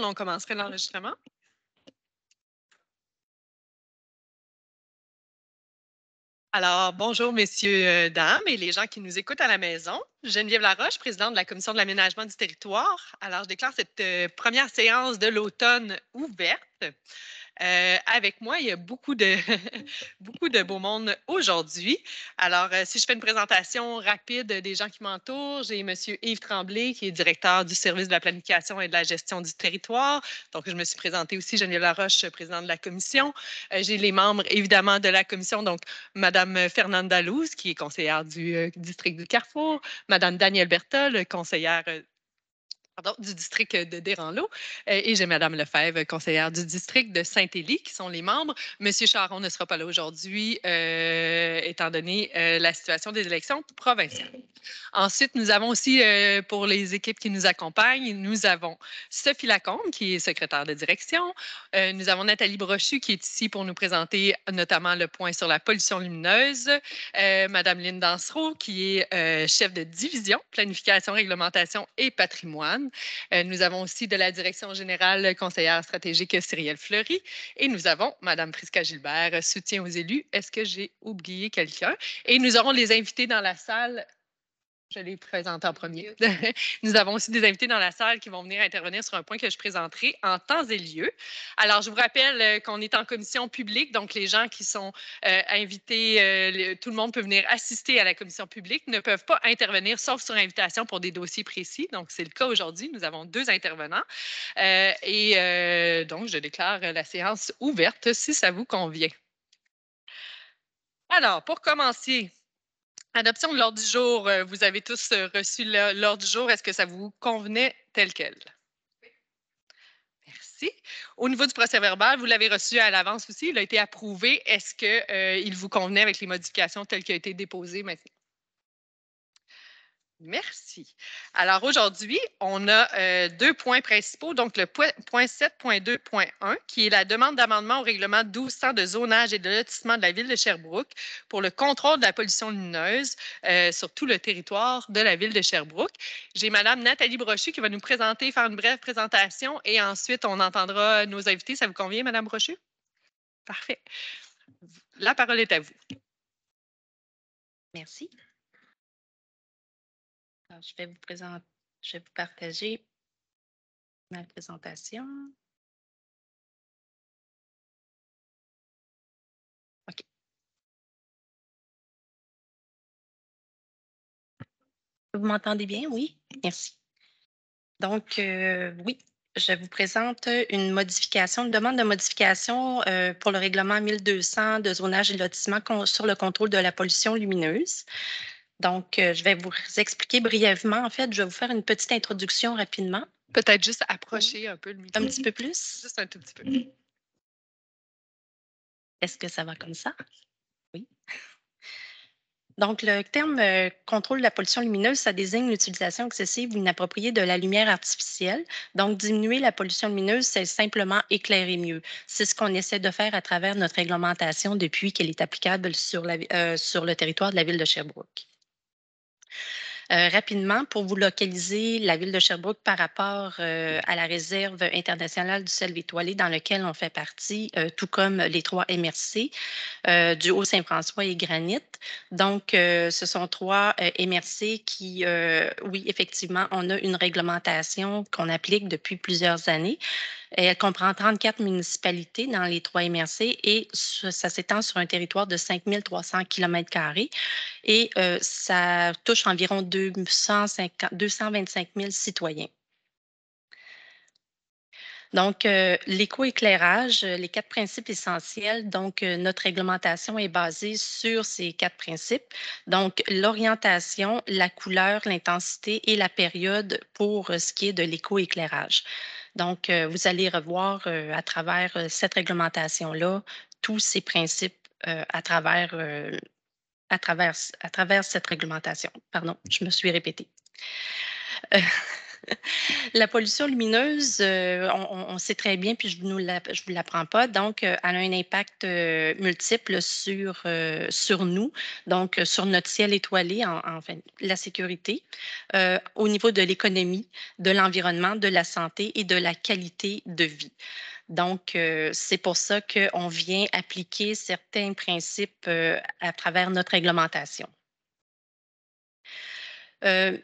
on commencerait l'enregistrement. Alors, bonjour, messieurs, dames et les gens qui nous écoutent à la maison. Geneviève Laroche, présidente de la Commission de l'aménagement du territoire. Alors, je déclare cette première séance de l'automne ouverte. Avec moi, il y a beaucoup de, beaucoup de beau monde aujourd'hui. Alors, si je fais une présentation rapide des gens qui m'entourent, j'ai M. Yves Tremblay, qui est directeur du service de la planification et de la gestion du territoire. Donc, je me suis présentée aussi, Geneviève Laroche, présidente de la commission. J'ai les membres, évidemment, de la commission, donc Mme Fernande Dalouse, qui est conseillère du district du Carrefour, Mme Danielle Bertol, conseillère du district de Desranleau. Et j'ai Mme Lefebvre, conseillère du district de Saint-Élie, qui sont les membres. Monsieur Charon ne sera pas là aujourd'hui, étant donné la situation des élections provinciales. Ensuite, nous avons aussi, pour les équipes qui nous accompagnent, nous avons Sophie Lacombe, qui est secrétaire de direction. Nous avons Nathalie Brochu, qui est ici pour nous présenter notamment le point sur la pollution lumineuse. Madame Lynne Dansereau, qui est chef de division, planification, réglementation et patrimoine. Nous avons aussi de la direction générale conseillère stratégique Cyrielle Fleury. Et nous avons Madame Prisca Gilbert, soutien aux élus. Est-ce que j'ai oublié quelqu'un? Et nous aurons les invités dans la salle. Je les présente en premier. Nous avons aussi des invités dans la salle qui vont venir intervenir sur un point que je présenterai en temps et lieu. Alors, je vous rappelle qu'on est en commission publique, donc les gens qui sont invités, tout le monde peut venir assister à la commission publique, ne peuvent pas intervenir sauf sur invitation pour des dossiers précis. Donc, c'est le cas aujourd'hui. Nous avons 2 intervenants. Donc, je déclare la séance ouverte si ça vous convient. Alors, pour commencer, adoption de l'ordre du jour. Vous avez tous reçu l'ordre du jour. Est-ce que ça vous convenait tel quel? Merci. Au niveau du procès-verbal, vous l'avez reçu à l'avance aussi. Il a été approuvé. Est-ce qu'il vous convenait avec les modifications telles qu'il a été déposé maintenant? Merci. Alors aujourd'hui, on a 2 points principaux. Donc le point 7.2.1, qui est la demande d'amendement au règlement 1200 de zonage et de lotissement de la ville de Sherbrooke pour le contrôle de la pollution lumineuse sur tout le territoire de la ville de Sherbrooke. J'ai Mme Nathalie Brochu qui va nous présenter, faire une brève présentation et ensuite on entendra nos invités. Ça vous convient, Mme Brochu? Parfait. La parole est à vous. Merci. Alors, je vais vous partager ma présentation. OK. Vous m'entendez bien? Oui? Merci. Donc, oui, je vous présente une demande de modification pour le règlement 1200 de zonage et lotissement sur le contrôle de la pollution lumineuse. Donc, je vais vous expliquer brièvement. En fait, je vais vous faire une petite introduction rapidement. Peut-être juste approcher un peu le micro. Un petit peu plus? Juste un tout petit peu. Est-ce que ça va comme ça? Oui. Donc, le terme contrôle de la pollution lumineuse, ça désigne l'utilisation excessive ou inappropriée de la lumière artificielle. Donc, diminuer la pollution lumineuse, c'est simplement éclairer mieux. C'est ce qu'on essaie de faire à travers notre réglementation depuis qu'elle est applicable sur le territoire de la ville de Sherbrooke. Rapidement, pour vous localiser la ville de Sherbrooke par rapport à la réserve internationale du sel étoilé dans lequel on fait partie, tout comme les 3 MRC du Haut-Saint-François et Granit. Donc, ce sont 3 MRC qui, oui, effectivement, on a une réglementation qu'on applique depuis plusieurs années. Elle comprend 34 municipalités dans les 3 MRC et ça s'étend sur un territoire de 5 300 km² et ça touche environ 225 000 citoyens. Donc, l'écoéclairage, les 4 principes essentiels. Donc, notre réglementation est basée sur ces 4 principes. Donc, l'orientation, la couleur, l'intensité et la période pour ce qui est de l'écoéclairage. Donc, vous allez revoir à travers cette réglementation-là tous ces principes à travers cette réglementation. Pardon, je me suis répétée. La pollution lumineuse, on sait très bien, puis je vous l'apprends pas, donc elle a un impact multiple sur nous, donc sur notre ciel étoilé, enfin la sécurité, au niveau de l'économie, de l'environnement, de la santé et de la qualité de vie. Donc, c'est pour ça qu'on vient appliquer certains principes à travers notre réglementation.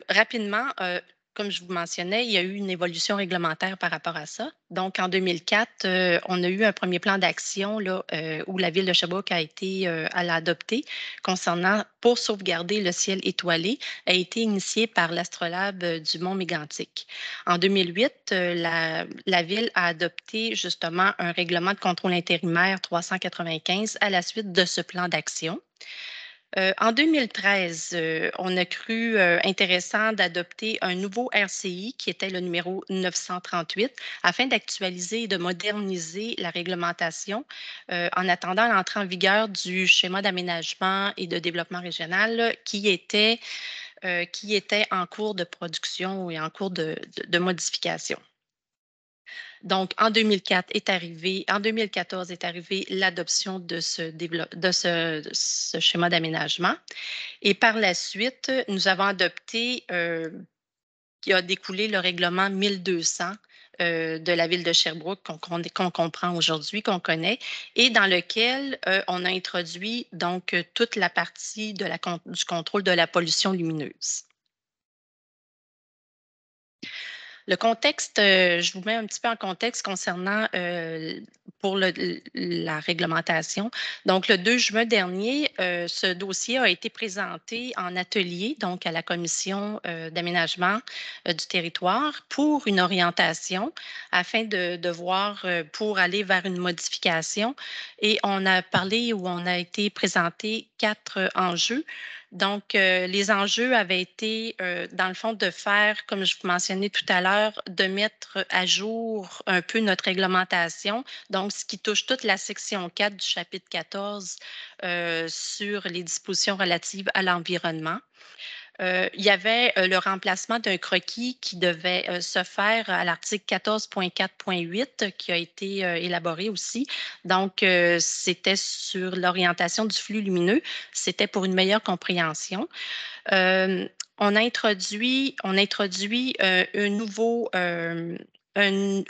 Rapidement, comme je vous mentionnais, il y a eu une évolution réglementaire par rapport à ça. Donc, en 2004, on a eu un premier plan d'action où la Ville de Sherbrooke a adopté concernant pour sauvegarder le ciel étoilé, a été initié par l'astrolabe du Mont Mégantic. En 2008, la Ville a adopté justement un règlement de contrôle intérimaire 395 à la suite de ce plan d'action. En 2013, on a cru intéressant d'adopter un nouveau RCI qui était le numéro 938 afin d'actualiser et de moderniser la réglementation en attendant l'entrée en vigueur du schéma d'aménagement et de développement régional qui était en cours de production et en cours de modification. Donc, en 2014 est arrivé l'adoption de ce schéma d'aménagement. Et par la suite, nous avons adopté, qui a découlé le règlement 1200 de la ville de Sherbrooke qu'on comprend aujourd'hui, qu'on connaît, et dans lequel on a introduit donc toute la partie du contrôle de la pollution lumineuse. Le contexte, je vous mets un petit peu en contexte concernant pour la réglementation. Donc, le 2 juin dernier, ce dossier a été présenté en atelier, donc à la commission d'aménagement du territoire pour une orientation afin de voir pour aller vers une modification. Et on a parlé ou on a été présenté 4 enjeux. Donc, les enjeux avaient été, dans le fond, de faire, comme je vous mentionnais tout à l'heure, de mettre à jour un peu notre réglementation. Donc, ce qui touche toute la section 4 du chapitre 14 sur les dispositions relatives à l'environnement. Il y avait le remplacement d'un croquis qui devait se faire à l'article 14.4.8 qui a été élaboré aussi. Donc, c'était sur l'orientation du flux lumineux. C'était pour une meilleure compréhension. On a introduit une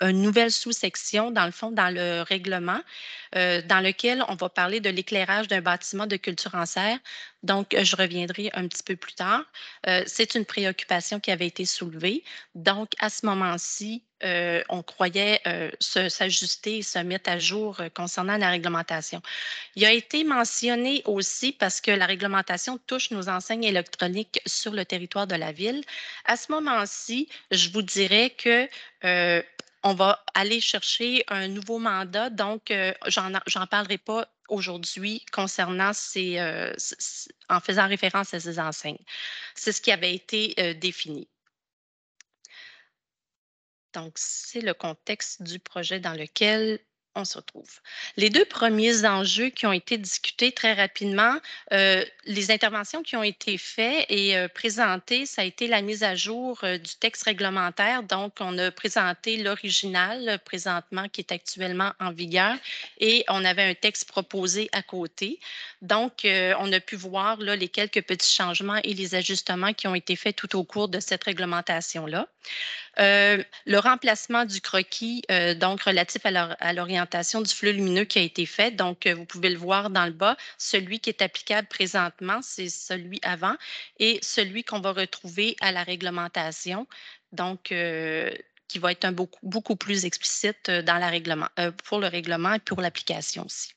nouvelle sous-section, dans le fond, dans le règlement, dans lequel on va parler de l'éclairage d'un bâtiment de culture en serre. Donc, je reviendrai un petit peu plus tard. C'est une préoccupation qui avait été soulevée. Donc, à ce moment-ci, on croyait s'ajuster et se mettre à jour concernant la réglementation. Il a été mentionné aussi parce que la réglementation touche nos enseignes électroniques sur le territoire de la ville. À ce moment-ci, je vous dirais que on va aller chercher un nouveau mandat, donc j'en parlerai pas aujourd'hui concernant en faisant référence à ces enseignes. C'est ce qui avait été défini. Donc, c'est le contexte du projet dans lequel on se retrouve. Les 2 premiers enjeux qui ont été discutés très rapidement, les interventions qui ont été faites et présentées, ça a été la mise à jour du texte réglementaire. Donc, on a présenté l'original présentement qui est actuellement en vigueur et on avait un texte proposé à côté. Donc, on a pu voir là, les quelques petits changements et les ajustements qui ont été faits tout au cours de cette réglementation-là. Le remplacement du croquis, donc relatif à l'orientation du flux lumineux qui a été fait. Donc, vous pouvez le voir dans le bas. Celui qui est applicable présentement, c'est celui avant et celui qu'on va retrouver à la réglementation. Donc, qui va être beaucoup plus explicite pour le règlement et pour l'application aussi.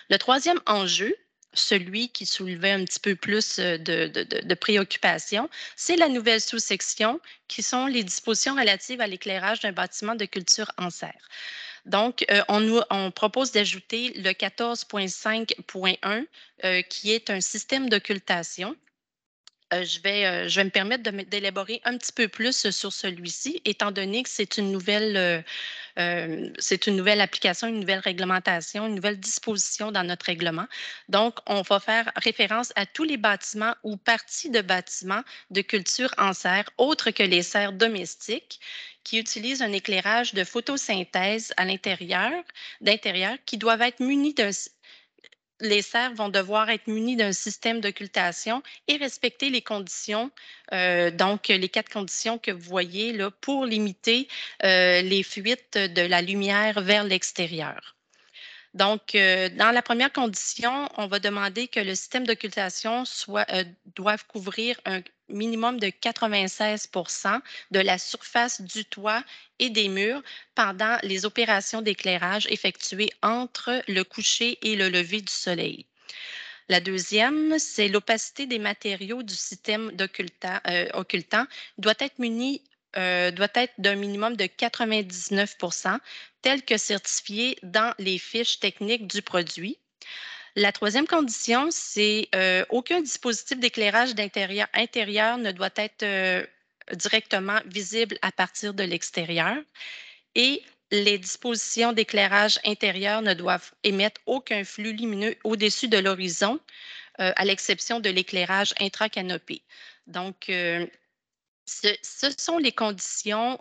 Le troisième enjeu, celui qui soulevait un petit peu plus de préoccupation, c'est la nouvelle sous-section qui sont les dispositions relatives à l'éclairage d'un bâtiment de culture en serre. Donc, on propose d'ajouter le 14.5.1 qui est un système d'occultation. Je vais me permettre d'élaborer un petit peu plus sur celui-ci, étant donné que c'est une nouvelle application, une nouvelle réglementation, une nouvelle disposition dans notre règlement. Donc, on va faire référence à tous les bâtiments ou parties de bâtiments de culture en serre, autres que les serres domestiques, qui utilisent un éclairage de photosynthèse à d'intérieur, qui doivent être munis d'un les serres vont devoir être munies d'un système d'occultation et respecter les conditions, donc les 4 conditions que vous voyez là pour limiter les fuites de la lumière vers l'extérieur. Donc, dans la première condition, on va demander que le système d'occultation doive couvrir un minimum de 96 de la surface du toit et des murs pendant les opérations d'éclairage effectuées entre le coucher et le lever du soleil. La deuxième, c'est l'opacité des matériaux du système occultant doit être d'un minimum de 99 tel que certifié dans les fiches techniques du produit. La troisième condition, c'est aucun dispositif d'éclairage intérieur ne doit être directement visible à partir de l'extérieur et les dispositions d'éclairage intérieur ne doivent émettre aucun flux lumineux au-dessus de l'horizon, à l'exception de l'éclairage intracanopé. Donc, ce sont les conditions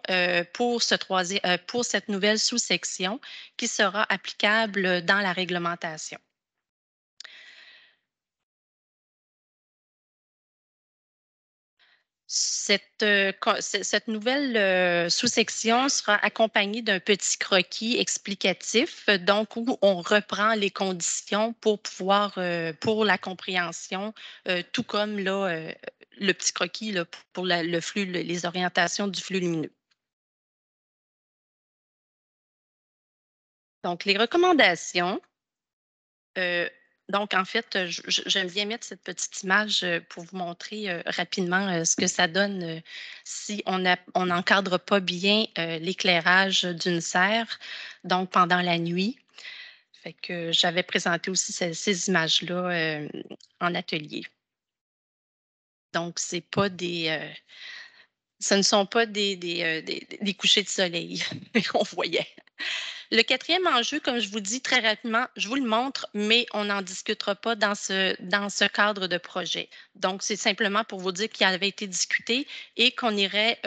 pour cette nouvelle sous-section qui sera applicable dans la réglementation. Cette nouvelle sous-section sera accompagnée d'un petit croquis explicatif, donc où on reprend les conditions pour la compréhension, tout comme là, le petit croquis là, pour le flux, les orientations du flux lumineux. Donc, les recommandations. Euh, donc, en fait, j'aime bien mettre cette petite image pour vous montrer rapidement ce que ça donne si on n'encadre pas bien l'éclairage d'une serre, donc pendant la nuit. Fait que j'avais présenté aussi ces images-là en atelier. Donc, ce ne sont pas des couchers de soleil qu'on voyait. Le quatrième enjeu, comme je vous dis très rapidement, je vous le montre, mais on n'en discutera pas dans ce cadre de projet. Donc, c'est simplement pour vous dire qu'il avait été discuté et on irait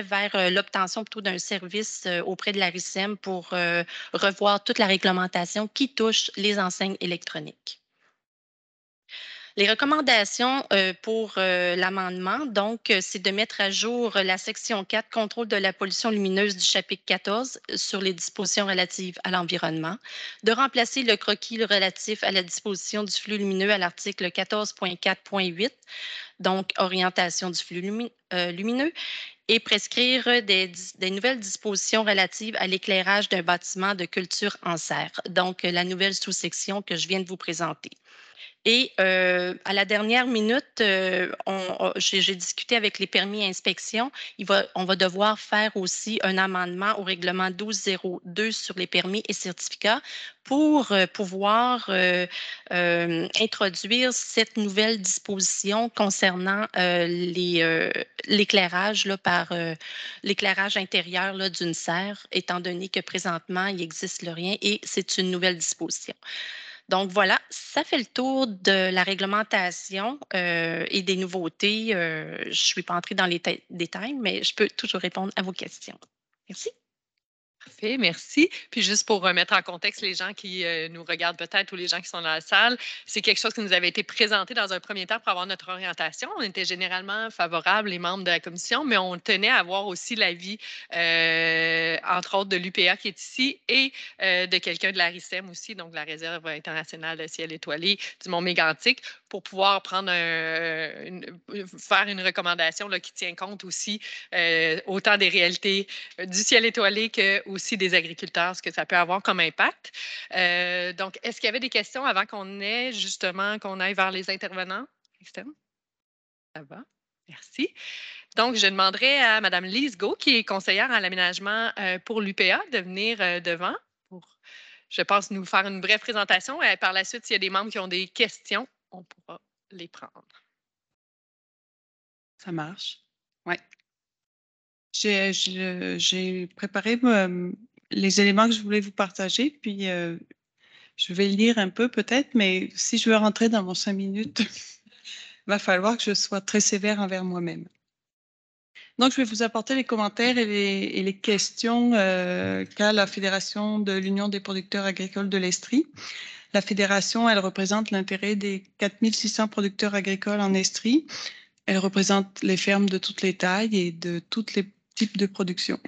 vers l'obtention plutôt d'un service auprès de la RICEM pour revoir toute la réglementation qui touche les enseignes électroniques. Les recommandations pour l'amendement, donc, c'est de mettre à jour la section 4, contrôle de la pollution lumineuse du chapitre 14 sur les dispositions relatives à l'environnement, de remplacer le croquis relatif à la disposition du flux lumineux à l'article 14.4.8, donc orientation du flux lumineux, et prescrire des nouvelles dispositions relatives à l'éclairage d'un bâtiment de culture en serre, donc la nouvelle sous-section que je viens de vous présenter. Et à la dernière minute, j'ai discuté avec les permis inspection. On va devoir faire aussi un amendement au règlement 1202 sur les permis et certificats pour pouvoir introduire cette nouvelle disposition concernant l'éclairage par l'éclairage intérieur d'une serre, étant donné que présentement, il n'existe rien et c'est une nouvelle disposition. Donc voilà, ça fait le tour de la réglementation et des nouveautés. Je ne suis pas entrée dans les détails, mais je peux toujours répondre à vos questions. Merci. Parfait, merci. Puis juste pour remettre en contexte les gens qui nous regardent peut-être ou les gens qui sont dans la salle, c'est quelque chose qui nous avait été présenté dans un premier temps pour avoir notre orientation. On était généralement favorables, les membres de la commission, mais on tenait à avoir aussi l'avis, entre autres, de l'UPA qui est ici et de quelqu'un de la RICEM aussi, donc de la Réserve internationale de ciel étoilé du Mont-Mégantic, pour pouvoir faire une recommandation là, qui tient compte aussi autant des réalités du ciel étoilé que aussi des agriculteurs, ce que ça peut avoir comme impact. Donc, est-ce qu'il y avait des questions avant qu'on aille vers les intervenants externes? Ça va? Merci. Donc, je demanderai à Mme Lise Go, qui est conseillère à l'aménagement pour l'UPA, de venir devant pour, je pense, nous faire une brève présentation. Par la suite, s'il y a des membres qui ont des questions, on pourra les prendre. Ça marche. Ouais. J'ai préparé les éléments que je voulais vous partager, puis je vais lire un peu peut-être, mais si je veux rentrer dans mon 5 minutes, il va falloir que je sois très sévère envers moi-même. Donc, je vais vous apporter les commentaires et les questions qu'a la Fédération de l'Union des producteurs agricoles de l'Estrie. La fédération, elle représente l'intérêt des 4600 producteurs agricoles en Estrie. Elle représente les fermes de toutes les tailles et de tous les types de production.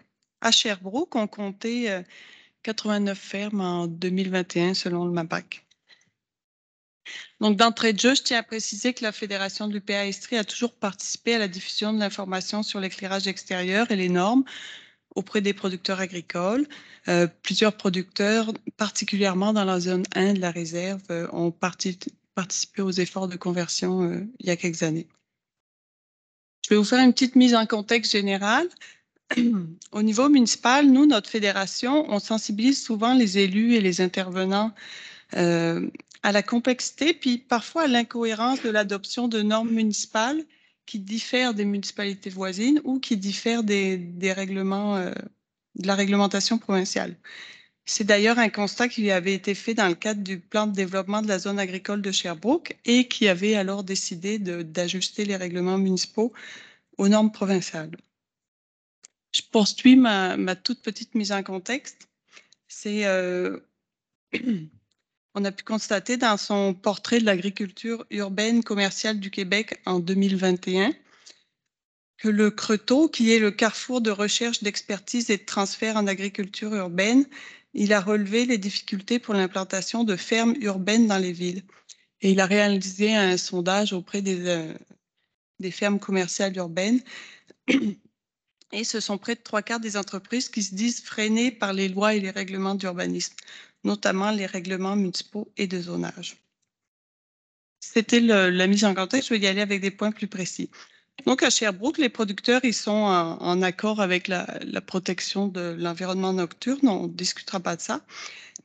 À Sherbrooke, on comptait 89 fermes en 2021 selon le MAPAC. Donc, d'entrée de jeu, je tiens à préciser que la Fédération de l'UPA Estrie a toujours participé à la diffusion de l'information sur l'éclairage extérieur et les normes auprès des producteurs agricoles. Plusieurs producteurs, particulièrement dans la zone 1 de la réserve, ont participé aux efforts de conversion il y a quelques années. Je vais vous faire une petite mise en contexte générale. Au niveau municipal, nous, notre fédération, on sensibilise souvent les élus et les intervenants à la complexité, puis parfois à l'incohérence de l'adoption de normes municipales qui diffèrent des municipalités voisines ou qui diffèrent des règlements, de la réglementation provinciale. C'est d'ailleurs un constat qui avait été fait dans le cadre du plan de développement de la zone agricole de Sherbrooke et qui avait alors décidé d'ajuster les règlements municipaux aux normes provinciales. Je poursuis ma toute petite mise en contexte. C'est on a pu constater dans son portrait de l'agriculture urbaine commerciale du Québec en 2021 que le Creteau, qui est le carrefour de recherche, d'expertise et de transfert en agriculture urbaine, il a relevé les difficultés pour l'implantation de fermes urbaines dans les villes. Et il a réalisé un sondage auprès des fermes commerciales urbaines. Et ce sont près de 3/4 des entreprises qui se disent freinées par les lois et les règlements d'urbanisme, notamment les règlements municipaux et de zonage. C'était la mise en contexte. Je vais y aller avec des points plus précis. Donc, à Sherbrooke, les producteurs, ils sont en accord avec la protection de l'environnement nocturne. On ne discutera pas de ça.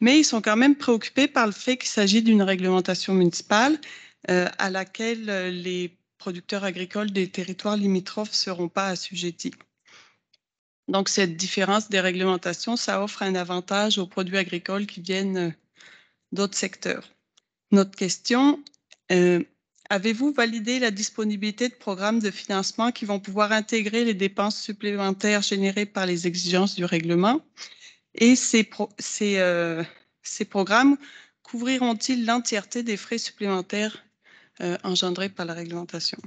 Mais ils sont quand même préoccupés par le fait qu'il s'agit d'une réglementation municipale à laquelle les producteurs agricoles des territoires limitrophes ne seront pas assujettis. Donc, cette différence des réglementations, ça offre un avantage aux produits agricoles qui viennent d'autres secteurs. Notre question, avez-vous validé la disponibilité de programmes de financement qui vont pouvoir intégrer les dépenses supplémentaires générées par les exigences du règlement? Et ces programmes couvriront-ils l'entièreté des frais supplémentaires engendrés par la réglementation?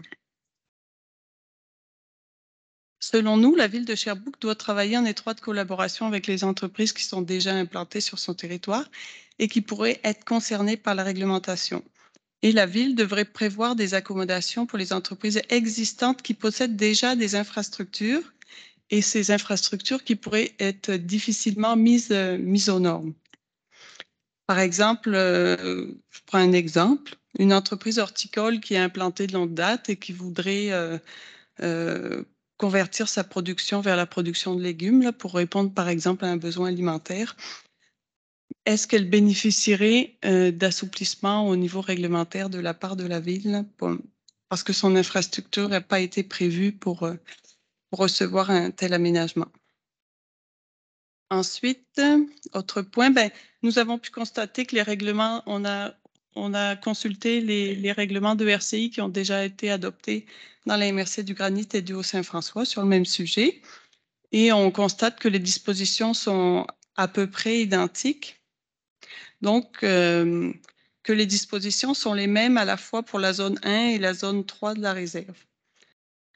Selon nous, la ville de Sherbrooke doit travailler en étroite collaboration avec les entreprises qui sont déjà implantées sur son territoire et qui pourraient être concernées par la réglementation. Et la ville devrait prévoir des accommodations pour les entreprises existantes qui possèdent déjà des infrastructures et ces infrastructures qui pourraient être difficilement mises aux normes. Par exemple, je prends un exemple, une entreprise horticole qui est implantée de longue date et qui voudrait convertir sa production vers la production de légumes là, pour répondre par exemple à un besoin alimentaire. Est-ce qu'elle bénéficierait d'assouplissement au niveau réglementaire de la part de la ville parce que son infrastructure n'a pas été prévue pour recevoir un tel aménagement? Ensuite, autre point, nous avons pu constater que les règlements, on a consulté les règlements de RCI qui ont déjà été adoptés dans la MRC du Granit et du Haut-Saint-François sur le même sujet. Et on constate que les dispositions sont à peu près identiques. Donc, que les dispositions sont les mêmes à la fois pour la zone 1 et la zone 3 de la réserve.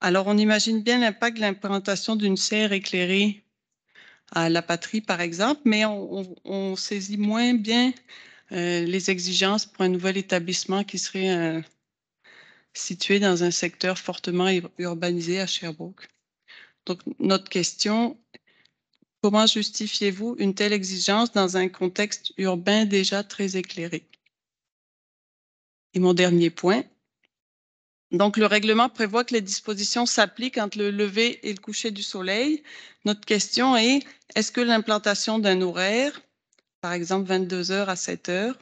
Alors, on imagine bien l'impact de l'implantation d'une serre éclairée à la patrie, par exemple, mais on saisit moins bien les exigences pour un nouvel établissement qui serait situé dans un secteur fortement urbanisé à Sherbrooke. Donc, notre question, comment justifiez-vous une telle exigence dans un contexte urbain déjà très éclairé? Et mon dernier point, donc le règlement prévoit que les dispositions s'appliquent entre le lever et le coucher du soleil. Notre question est, est-ce que l'implantation d'un horaire, par exemple 22h à 7h,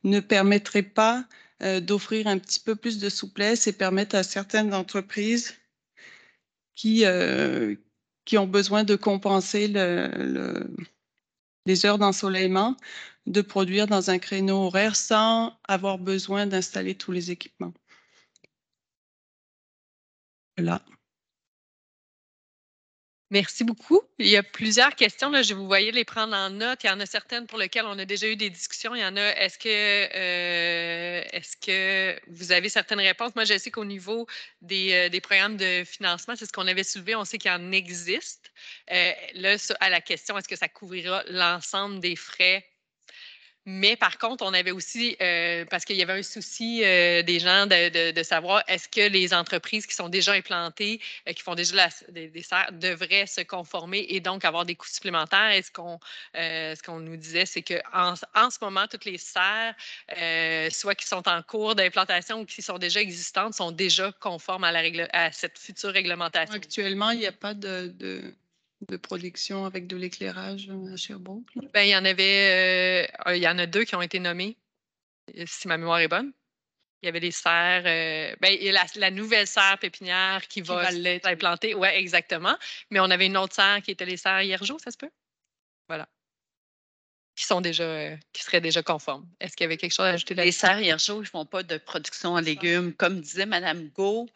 ne permettrait pas d'offrir un petit peu plus de souplesse et permettre à certaines entreprises qui ont besoin de compenser les heures d'ensoleillement, de produire dans un créneau horaire sans avoir besoin d'installer tous les équipements. Voilà. Merci beaucoup. Il y a plusieurs questions. Là, je vous voyais les prendre en note. Il y en a certaines pour lesquelles on a déjà eu des discussions. Il y en a, est-ce que vous avez certaines réponses? Moi, je sais qu'au niveau des programmes de financement, c'est ce qu'on avait soulevé. On sait qu'il y en existe. Là, à la question, est-ce que ça couvrira l'ensemble des frais? Mais par contre, on avait aussi, parce qu'il y avait un souci des gens de savoir est-ce que les entreprises qui sont déjà implantées, qui font déjà des serres, devraient se conformer et donc avoir des coûts supplémentaires. Ce qu'on nous disait, c'est qu'en ce moment, toutes les serres, soit qui sont en cours d'implantation ou qui sont déjà existantes, sont déjà conformes à cette future réglementation. Actuellement, il n'y a pas de production avec de l'éclairage à Sherbrooke? Ben, il y en a 2 qui ont été nommés, si ma mémoire est bonne. Il y avait les serres, ben, il y a la nouvelle serre pépinière qui va l'être implantée. Oui, exactement. Mais on avait une autre serre qui était les serres Hiergeau, ça se peut? Voilà. Qui seraient déjà conformes. Est-ce qu'il y avait quelque chose à ajouter Les là-dessus? serres Hiergeau, ils ne font pas de production en légumes. Comme disait Mme Go,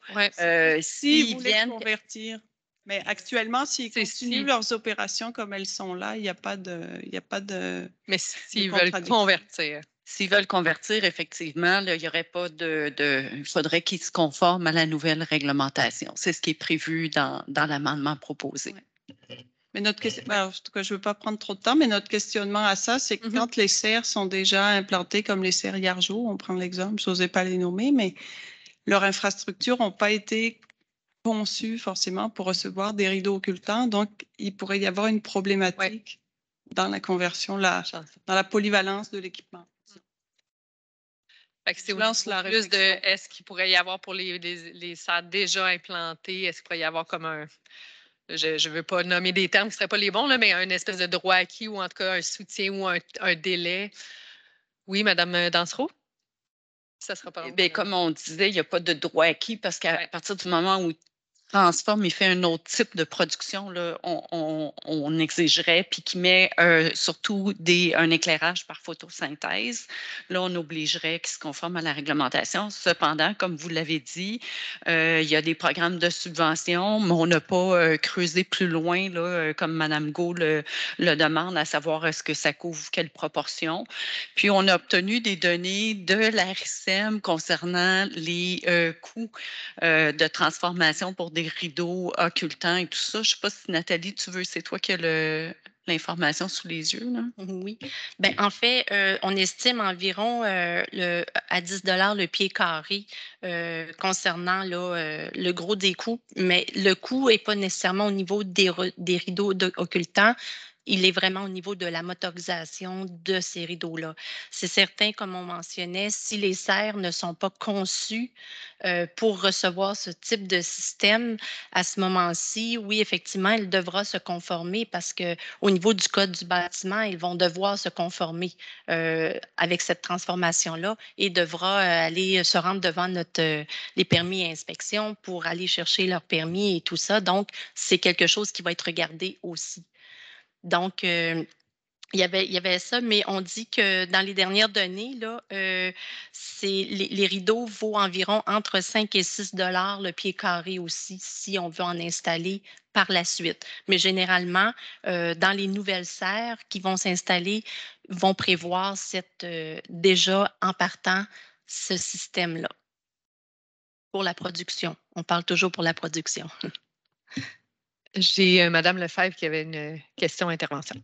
s'ils viennent convertir. Mais actuellement, s'ils continuent leurs opérations comme elles sont là, il n'y a pas de. Mais s'ils veulent convertir. S'ils veulent convertir, effectivement, il n'y aurait pas il faudrait qu'ils se conforment à la nouvelle réglementation. C'est ce qui est prévu dans l'amendement proposé. Ouais. Mais notre question, en tout cas, je ne veux pas prendre trop de temps, mais notre questionnement à ça, c'est que quand les serres sont déjà implantées comme les serres Hiergeau, on prend l'exemple, je n'osais pas les nommer, mais leurs infrastructures n'ont pas été conçues forcément pour recevoir des rideaux occultants. Donc, il pourrait y avoir une problématique dans la conversion, dans la polyvalence de l'équipement. C'est plus de est-ce qu'il pourrait y avoir pour les serres déjà implantées, est-ce qu'il pourrait y avoir comme un. Je ne veux pas nommer des termes qui ne seraient pas les bons, là, mais un espèce de droit acquis ou en tout cas un soutien ou un délai. Oui, Mme Dansereau? Ça sera pas long. Bien, comme on disait, il n'y a pas de droit acquis parce qu'à partir du moment où il transforme, il fait un autre type de production, là, on exigerait, puis qui met surtout un éclairage par photosynthèse. Là, on obligerait qu'il se conforme à la réglementation. Cependant, comme vous l'avez dit, il y a des programmes de subvention, mais on n'a pas creusé plus loin, là, comme Mme Go le demande, à savoir est-ce que ça couvre quelle proportion. Puis, on a obtenu des données de la RICEM concernant les coûts de transformation pour des rideaux occultants et tout ça. Je ne sais pas si Nathalie, c'est toi qui as l'information sous les yeux, là? Oui. Bien, en fait, on estime environ à 10 le pied carré concernant là, le gros des coûts, mais le coût n'est pas nécessairement au niveau des rideaux occultants. Il est vraiment au niveau de la motorisation de ces rideaux-là. C'est certain, comme on mentionnait, si les serres ne sont pas conçues pour recevoir ce type de système, à ce moment-ci, oui, effectivement, il devra se conformer parce qu'au niveau du code du bâtiment, ils vont devoir se conformer avec cette transformation-là et devra aller se rendre devant les permis et inspections pour aller chercher leur permis et tout ça. Donc, c'est quelque chose qui va être regardé aussi. Donc, il y avait ça, mais on dit que dans les dernières données, là, les rideaux vaut environ entre 5 et 6 le pied carré aussi, si on veut en installer par la suite. Mais généralement, dans les nouvelles serres qui vont s'installer, vont prévoir déjà en partant ce système-là pour la production. On parle toujours pour la production. J'ai Mme Lefebvre qui avait une question intervention.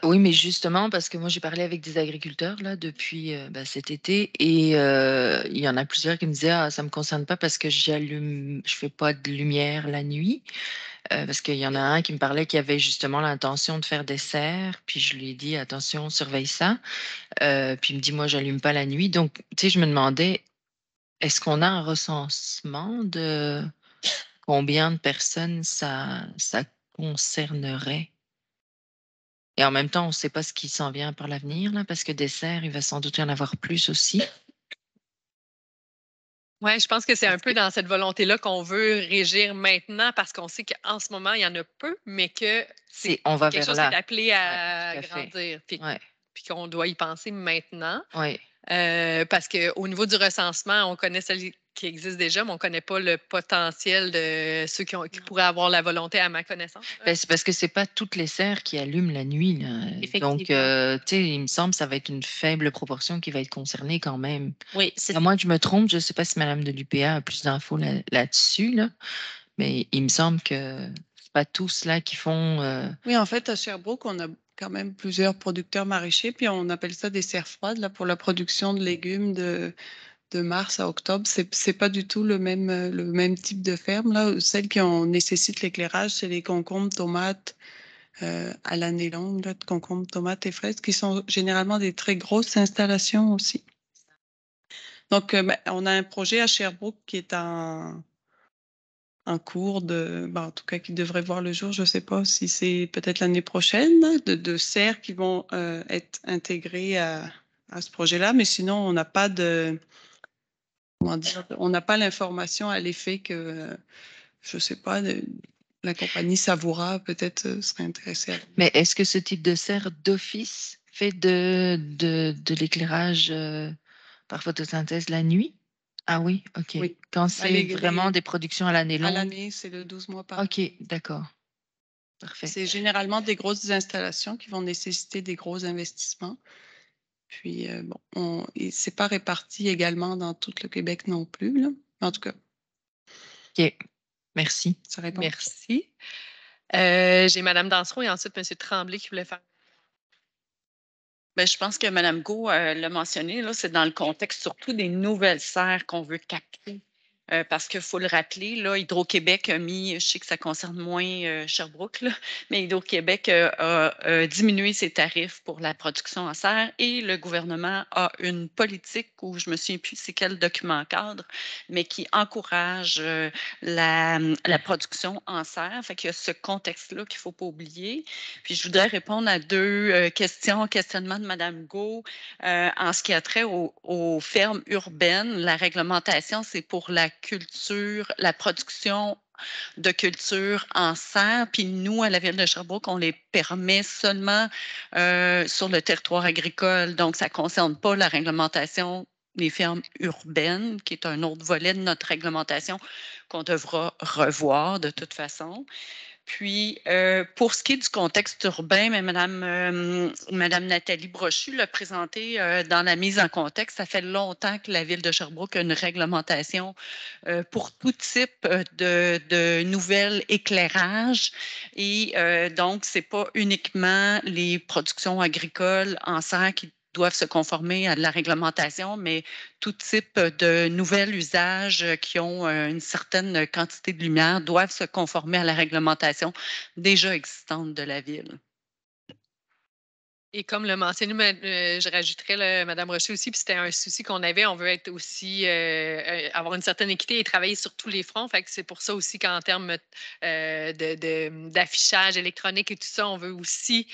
Oui, mais justement, parce que moi, j'ai parlé avec des agriculteurs là, depuis cet été et il y en a plusieurs qui me disaient ah, ça ne me concerne pas parce que je ne fais pas de lumière la nuit. Parce qu'il y en a un qui me parlait qui avait justement l'intention de faire des serres, puis je lui ai dit attention, surveille ça. Puis il me dit moi, j'allume pas la nuit. Donc, tu sais, je me demandais est-ce qu'on a un recensement de combien de personnes ça concernerait? Et en même temps, on ne sait pas ce qui s'en vient par l'avenir, là, parce que des serres, il va sans doute y en avoir plus aussi. Oui, je pense que c'est un Parce peu que dans cette volonté-là qu'on veut régir maintenant parce qu'on sait qu'en ce moment, il y en a peu, mais que on c'est va quelque vers chose qui est là. appelé Oui, à tout à fait. grandir, Oui, puis qu'on doit y penser maintenant. oui. Parce qu'au niveau du recensement, on connaît celles qui existent déjà, mais on ne connaît pas le potentiel de ceux qui pourraient avoir la volonté, à ma connaissance. Ben, c'est parce que c'est pas toutes les serres qui allument la nuit, là. Donc, Effectivement. tu sais, il me semble que ça va être une faible proportion qui va être concernée quand même. Oui, c'est À moins que je me trompe, je ne sais pas si Mme de l'UPA a plus d'infos là-dessus, là, mais il me semble que c'est pas tous là qui font. Oui, en fait, à Sherbrooke, on a quand même plusieurs producteurs maraîchers, puis on appelle ça des serres froides là, pour la production de légumes de mars à octobre. C'est pas du tout le même type de ferme. Là. Celles qui nécessitent l'éclairage, c'est les concombres, tomates à l'année longue, là, de concombres, tomates et fraises, qui sont généralement des très grosses installations aussi. Donc, on a un projet à Sherbrooke qui est en cours en tout cas, qui devrait voir le jour. Je ne sais pas si c'est peut-être l'année prochaine, de serres qui vont être intégrées à ce projet-là. Mais sinon, on n'a pas comment dire, on n'a pas l'information à l'effet que, je ne sais pas, la compagnie Savoura peut-être serait intéressée à. Mais est-ce que ce type de serre d'office fait de l'éclairage par photosynthèse la nuit? Ah oui, OK. Oui. Quand Bah, c'est vraiment des productions à l'année à longue? l'année, c'est le 12 mois par an. OK, d'accord. Parfait. C'est généralement des grosses installations qui vont nécessiter des gros investissements. Puis, c'est pas réparti également dans tout le Québec non plus, là. En tout cas, OK, merci. ça répond. Merci. J'ai Mme Dansereau et ensuite M. Tremblay qui voulait faire. Bien, je pense que Mme Go l'a mentionné, là, c'est dans le contexte surtout des nouvelles serres qu'on veut capter. Parce qu'il faut le rappeler, là, Hydro-Québec a mis, je sais que ça concerne moins Sherbrooke, là, mais Hydro-Québec a diminué ses tarifs pour la production en serre et le gouvernement a une politique où je me souviens plus c'est quel document cadre, mais qui encourage la production en serre. Fait qu'il y a ce contexte-là qu'il ne faut pas oublier. Puis je voudrais répondre à deux questionnements de Mme Go. En ce qui a trait aux fermes urbaines, la réglementation, c'est pour la culture, la production de culture en serre. Puis nous, à la Ville de Sherbrooke, on les permet seulement sur le territoire agricole. Donc, ça ne concerne pas la réglementation des fermes urbaines, qui est un autre volet de notre réglementation qu'on devra revoir de toute façon. Puis, pour ce qui est du contexte urbain, mais Madame Nathalie Brochu l'a présenté dans la mise en contexte. Ça fait longtemps que la Ville de Sherbrooke a une réglementation pour tout type de nouvel éclairage. Et donc, ce n'est pas uniquement les productions agricoles en serre qui doivent se conformer à la réglementation, mais tout type de nouvel usage qui ont une certaine quantité de lumière doivent se conformer à la réglementation déjà existante de la ville. Et comme le mentionné, je rajouterais Mme Rocher aussi, puis c'était un souci qu'on avait. On veut être aussi avoir une certaine équité et travailler sur tous les fronts. Fait que c'est pour ça aussi qu'en termes d'affichage électronique et tout ça, on veut aussi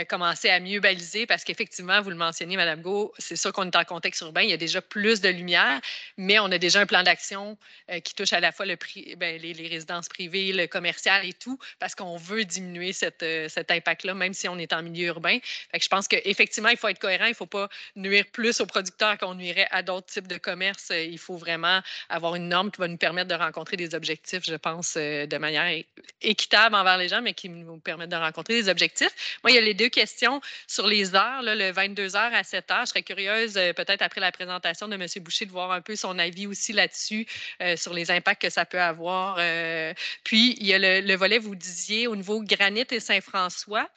commencer à mieux baliser parce qu'effectivement, vous le mentionnez, Mme Go, c'est sûr qu'on est en contexte urbain, il y a déjà plus de lumière, mais on a déjà un plan d'action qui touche à la fois les résidences privées, le commercial et tout, parce qu'on veut diminuer cet impact-là, même si on est en milieu urbain. Fait que je pense qu'effectivement, il faut être cohérent. Il ne faut pas nuire plus aux producteurs qu'on nuirait à d'autres types de commerces. Il faut vraiment avoir une norme qui va nous permettre de rencontrer des objectifs, je pense, de manière équitable envers les gens, mais qui nous permettent de rencontrer des objectifs. Moi, il y a les deux questions sur les heures, là, le 22 heures à 7 heures. Je serais curieuse, peut-être après la présentation de M. Boucher, de voir un peu son avis aussi là-dessus, sur les impacts que ça peut avoir. Puis, il y a le volet, vous disiez, au niveau Granit et Saint-François,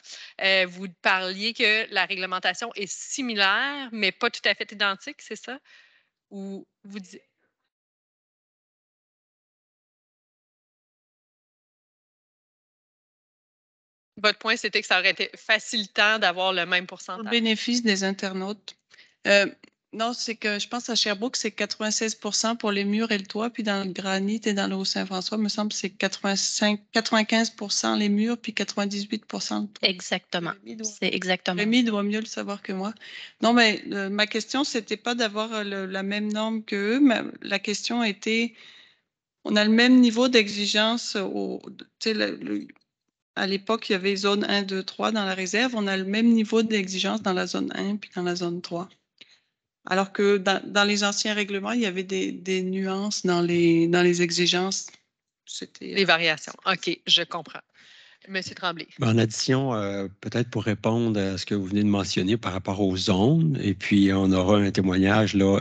vous parliez que la réglementation est similaire, mais pas tout à fait identique, c'est ça? Ou vous dites. Votre point, c'était que ça aurait été facilitant d'avoir le même Pour le pourcentage. bénéfice des internautes, euh, Non, c'est que je pense à Sherbrooke, c'est 96% pour les murs et le toit, puis dans le granit et dans le Haut-Saint-François, me semble que c'est 95% les murs, puis 98% le toit. Exactement. C'est exactement. Rémi doit mieux le savoir que moi. Non, mais ma question, c'était pas d'avoir la même norme qu'eux, mais la question était, on a le même niveau d'exigence à l'époque, il y avait zone 1, 2, 3 dans la réserve. On a le même niveau d'exigence dans la zone 1 puis dans la zone 3. Alors que dans les anciens règlements, il y avait des nuances dans les exigences. C'était Les variations. OK, je comprends. Monsieur Tremblay. En addition, peut-être pour répondre à ce que vous venez de mentionner par rapport aux zones, et puis on aura un témoignage là,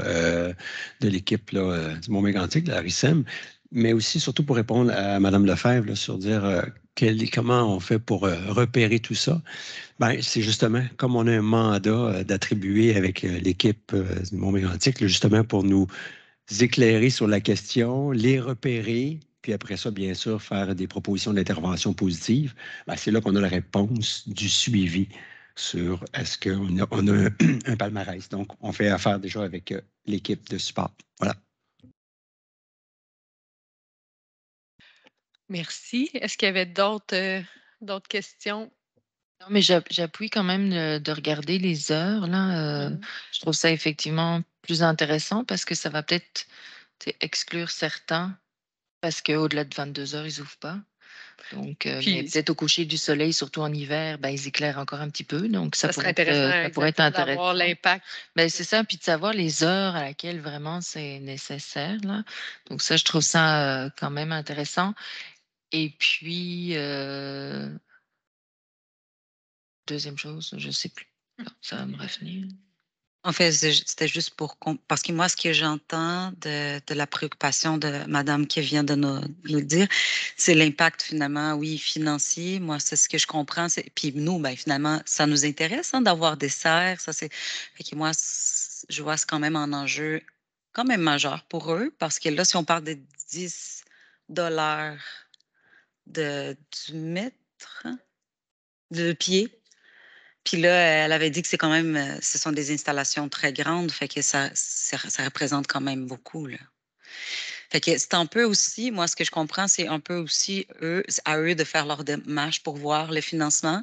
de l'équipe du Mont-Mégantic, de la RICEM, mais aussi surtout pour répondre à Mme Lefebvre là, sur dire comment on fait pour repérer tout ça. Ben, c'est justement comme on a un mandat d'attribuer avec l'équipe du Mont-Mégantic, justement pour nous éclairer sur la question, les repérer, puis après ça, bien sûr, faire des propositions d'intervention positive. Ben, c'est là qu'on a la réponse du suivi sur est-ce qu'on a, un palmarès. Donc, on fait affaire déjà avec l'équipe de support. Voilà. Merci. Est-ce qu'il y avait d'autres questions? Non, mais j'appuie quand même de regarder les heures. Là, je trouve ça effectivement plus intéressant parce que ça va peut-être exclure certains parce qu'au-delà de 22 heures, ils n'ouvrent pas. Donc, mais peut-être au coucher du soleil, surtout en hiver, ben, ils éclairent encore un petit peu. Donc, ça pourrait être intéressant. D'avoir l'impact. Ben, c'est ça, puis de savoir les heures à laquelle vraiment c'est nécessaire. Là. Donc, ça, je trouve ça quand même intéressant. Et puis, deuxième chose, je ne sais plus. Ça va me revenir. En fait, c'était juste parce que moi, ce que j'entends de la préoccupation de madame qui vient de nous le dire, c'est l'impact finalement, oui, financier. Moi, c'est ce que je comprends. Puis nous, ben, finalement, ça nous intéresse d'avoir des serres. Fait que moi, je vois c'est quand même un enjeu quand même majeur pour eux parce que là, si on parle de 10 $ du mètre, de pied, puis là, elle avait dit que c'est quand même, ce sont des installations très grandes, fait que ça représente quand même beaucoup, là. Fait que c'est un peu aussi, moi, ce que je comprends, c'est un peu aussi à eux de faire leur démarche pour voir le financement,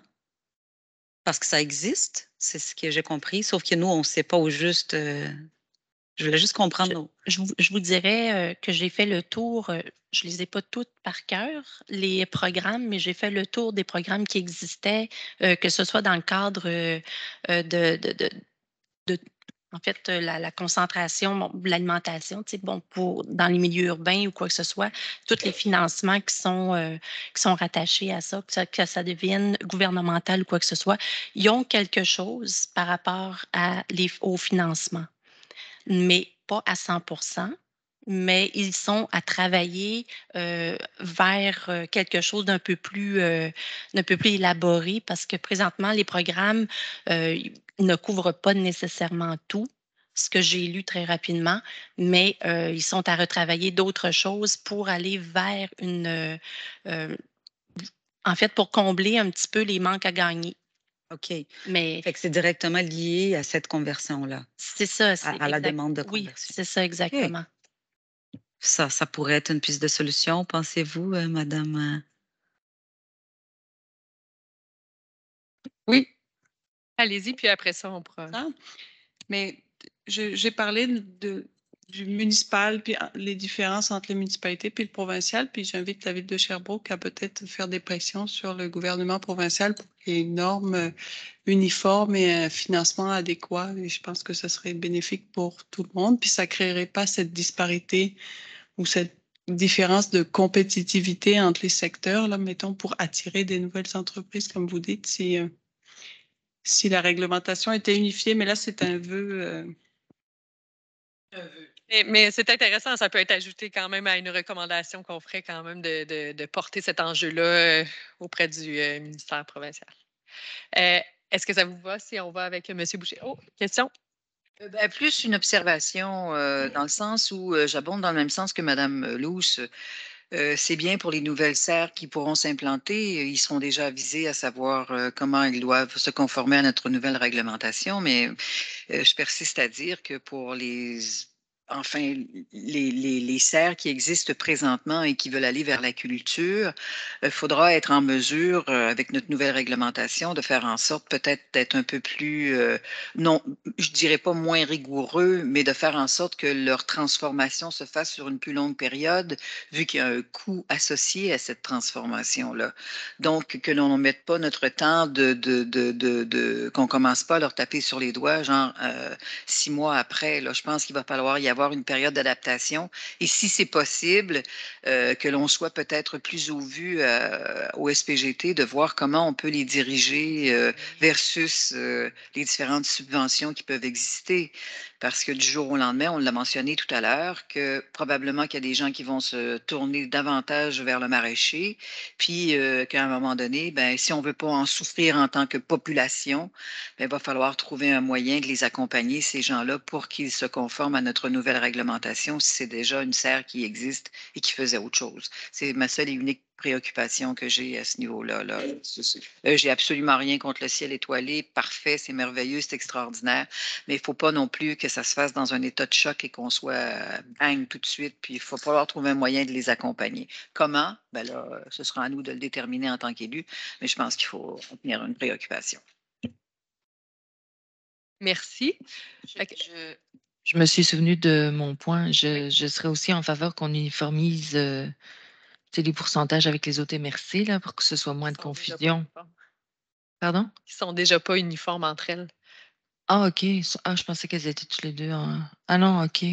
parce que ça existe, c'est ce que j'ai compris, sauf que nous, on ne sait pas au juste. Je voulais juste comprendre. Je vous dirais que j'ai fait le tour, je ne les ai pas toutes par cœur, les programmes, mais j'ai fait le tour des programmes qui existaient, que ce soit dans le cadre en fait, la concentration, de l'alimentation, dans les milieux urbains ou quoi que ce soit, tous les financements qui sont rattachés à ça, que ça devienne gouvernemental ou quoi que ce soit, ils ont quelque chose par rapport au financement, mais pas à 100%. Mais ils sont à travailler vers quelque chose d'un peu plus élaboré parce que présentement, les programmes ne couvrent pas nécessairement tout, ce que j'ai lu très rapidement, mais ils sont à retravailler d'autres choses pour aller vers en fait, pour combler un petit peu les manques à gagner. OK. Mais Fait que c'est directement lié à cette conversion-là. c'est ça. À la demande de Oui, conversion. c'est ça exactement. Okay. Ça pourrait être une piste de solution, pensez-vous, madame? Oui. Allez-y, puis après ça, on pourra. Mais j'ai parlé du municipal, puis les différences entre les municipalités puis le provincial, puis j'invite la ville de Sherbrooke à peut-être faire des pressions sur le gouvernement provincial pour qu'il y ait une norme uniforme et un financement adéquat. Et je pense que ce serait bénéfique pour tout le monde, puis ça créerait pas cette disparité ou cette différence de compétitivité entre les secteurs, là, mettons, pour attirer des nouvelles entreprises, comme vous dites, si la réglementation était unifiée, mais là, c'est un vœu. Mais c'est intéressant, ça peut être ajouté quand même à une recommandation qu'on ferait quand même de porter cet enjeu-là auprès du ministère provincial. Est-ce que ça vous va si on va avec M. Boucher? Oh, question? Plus une observation dans le sens où j'abonde dans le même sens que Mme Luce. C'est bien pour les nouvelles serres qui pourront s'implanter. Ils seront déjà avisés à savoir comment ils doivent se conformer à notre nouvelle réglementation, mais je persiste à dire que pour les serres qui existent présentement et qui veulent aller vers la culture, il faudra être en mesure, avec notre nouvelle réglementation, de faire en sorte peut-être d'être un peu plus, non, je dirais pas moins rigoureux, mais de faire en sorte que leur transformation se fasse sur une plus longue période, vu qu'il y a un coût associé à cette transformation-là. Donc, que l'on ne mette pas notre temps qu'on commence pas à leur taper sur les doigts, genre 6 mois après. Là, je pense qu'il va falloir y avoir une période d'adaptation. Et si c'est possible, que l'on soit peut-être plus au vu au SPGT de voir comment on peut les diriger versus les différentes subventions qui peuvent exister. Parce que du jour au lendemain, on l'a mentionné tout à l'heure, que probablement qu'il y a des gens qui vont se tourner davantage vers le maraîcher, puis qu'à un moment donné, ben, si on ne veut pas en souffrir en tant que population, ben, il va falloir trouver un moyen de les accompagner, ces gens-là, pour qu'ils se conforment à notre nouvelle réglementation, si c'est déjà une serre qui existe et qui faisait autre chose. C'est ma seule et unique préoccupation que j'ai à ce niveau-là. Là. J'ai absolument rien contre le ciel étoilé. Parfait, c'est merveilleux, c'est extraordinaire. Mais il ne faut pas non plus que ça se fasse dans un état de choc et qu'on soit bang tout de suite. Puis il faut falloir trouver un moyen de les accompagner. Comment? Ben là, ce sera à nous de le déterminer en tant qu'élus. Mais je pense qu'il faut en tenir une préoccupation. Merci. Je me suis souvenu de mon point. Je serais aussi en faveur qu'on uniformise les pourcentages avec les autres MRC là, pour que ce soit moins de confusion. Pardon? Ils sont déjà pas uniformes entre elles. Ah, OK. Ah, je pensais qu'elles étaient toutes les deux en... Ah non, OK.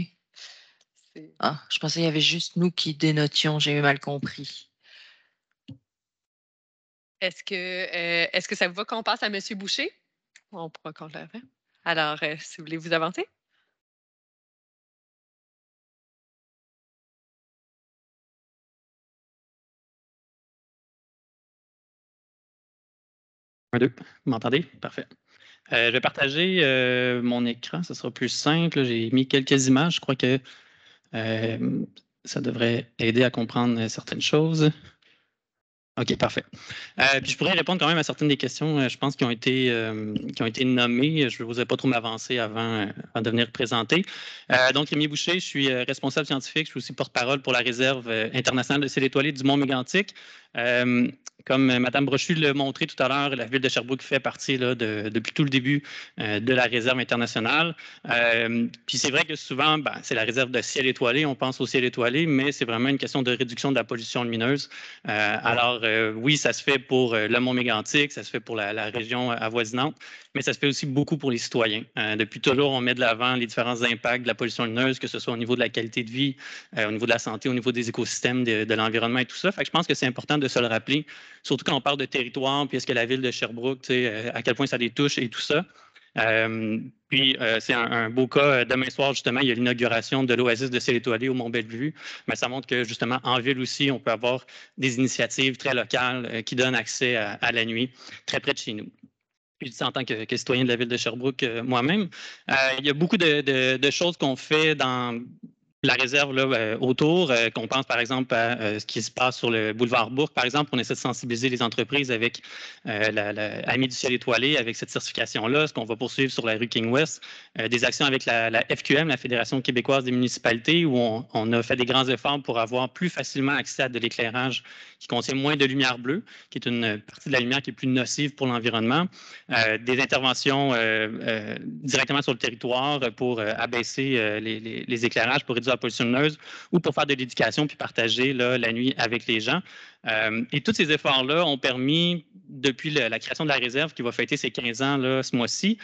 Ah, je pensais qu'il y avait juste nous qui dénotions. J'ai mal compris. Est-ce que ça vous va qu'on passe à M. Boucher? On pourra qu'on le fait. Alors, si vous voulez vous avancer. Un, deux. Vous m'entendez? Parfait. Je vais partager mon écran, ce sera plus simple. J'ai mis quelques images. Je crois que ça devrait aider à comprendre certaines choses. OK, parfait. Puis je pourrais répondre quand même à certaines des questions, je pense, qui ont été nommées. Je ne vous ai pas trop m'avancer avant de venir présenter. Donc, Rémi Boucher, je suis responsable scientifique. Je suis aussi porte-parole pour la réserve internationale de ciel étoilé du Mont-Mégantic. Comme Mme Brochu l'a montré tout à l'heure, la ville de Sherbrooke fait partie là, depuis tout le début de la réserve internationale. Puis c'est vrai que souvent, c'est la réserve de ciel étoilé, on pense au ciel étoilé, mais c'est vraiment une question de réduction de la pollution lumineuse. Alors, oui, ça se fait pour le Mont-Mégantic, ça se fait pour la région avoisinante, mais ça se fait aussi beaucoup pour les citoyens. Depuis toujours, on met de l'avant les différents impacts de la pollution lumineuse, que ce soit au niveau de la qualité de vie, au niveau de la santé, au niveau des écosystèmes, de l'environnement et tout ça. Fait que je pense que c'est important de se le rappeler, surtout quand on parle de territoire, puis est-ce que la ville de Sherbrooke, à quel point ça les touche et tout ça. C'est un beau cas. Demain soir, justement, il y a l'inauguration de l'Oasis de ciel étoilé au Mont-Bellevue. Mais ça montre que, justement, en ville aussi, on peut avoir des initiatives très locales qui donnent accès à la nuit, très près de chez nous. Puis, en tant que citoyen de la ville de Sherbrooke moi-même, il y a beaucoup de choses qu'on fait dans la réserve là, autour, qu'on pense par exemple à ce qui se passe sur le boulevard Bourg, par exemple, on essaie de sensibiliser les entreprises avec Amis du ciel étoilé, avec cette certification-là, ce qu'on va poursuivre sur la rue King West, des actions avec la FQM, la Fédération québécoise des municipalités, où on a fait des grands efforts pour avoir plus facilement accès à de l'éclairage qui contient moins de lumière bleue, qui est une partie de la lumière qui est plus nocive pour l'environnement, des interventions directement sur le territoire pour abaisser les éclairages, pour réduire la pollution lumineuse ou pour faire de l'éducation puis partager là, la nuit avec les gens. Et tous ces efforts-là ont permis, depuis la création de la réserve qui va fêter ses 15 ans là, ce mois-ci,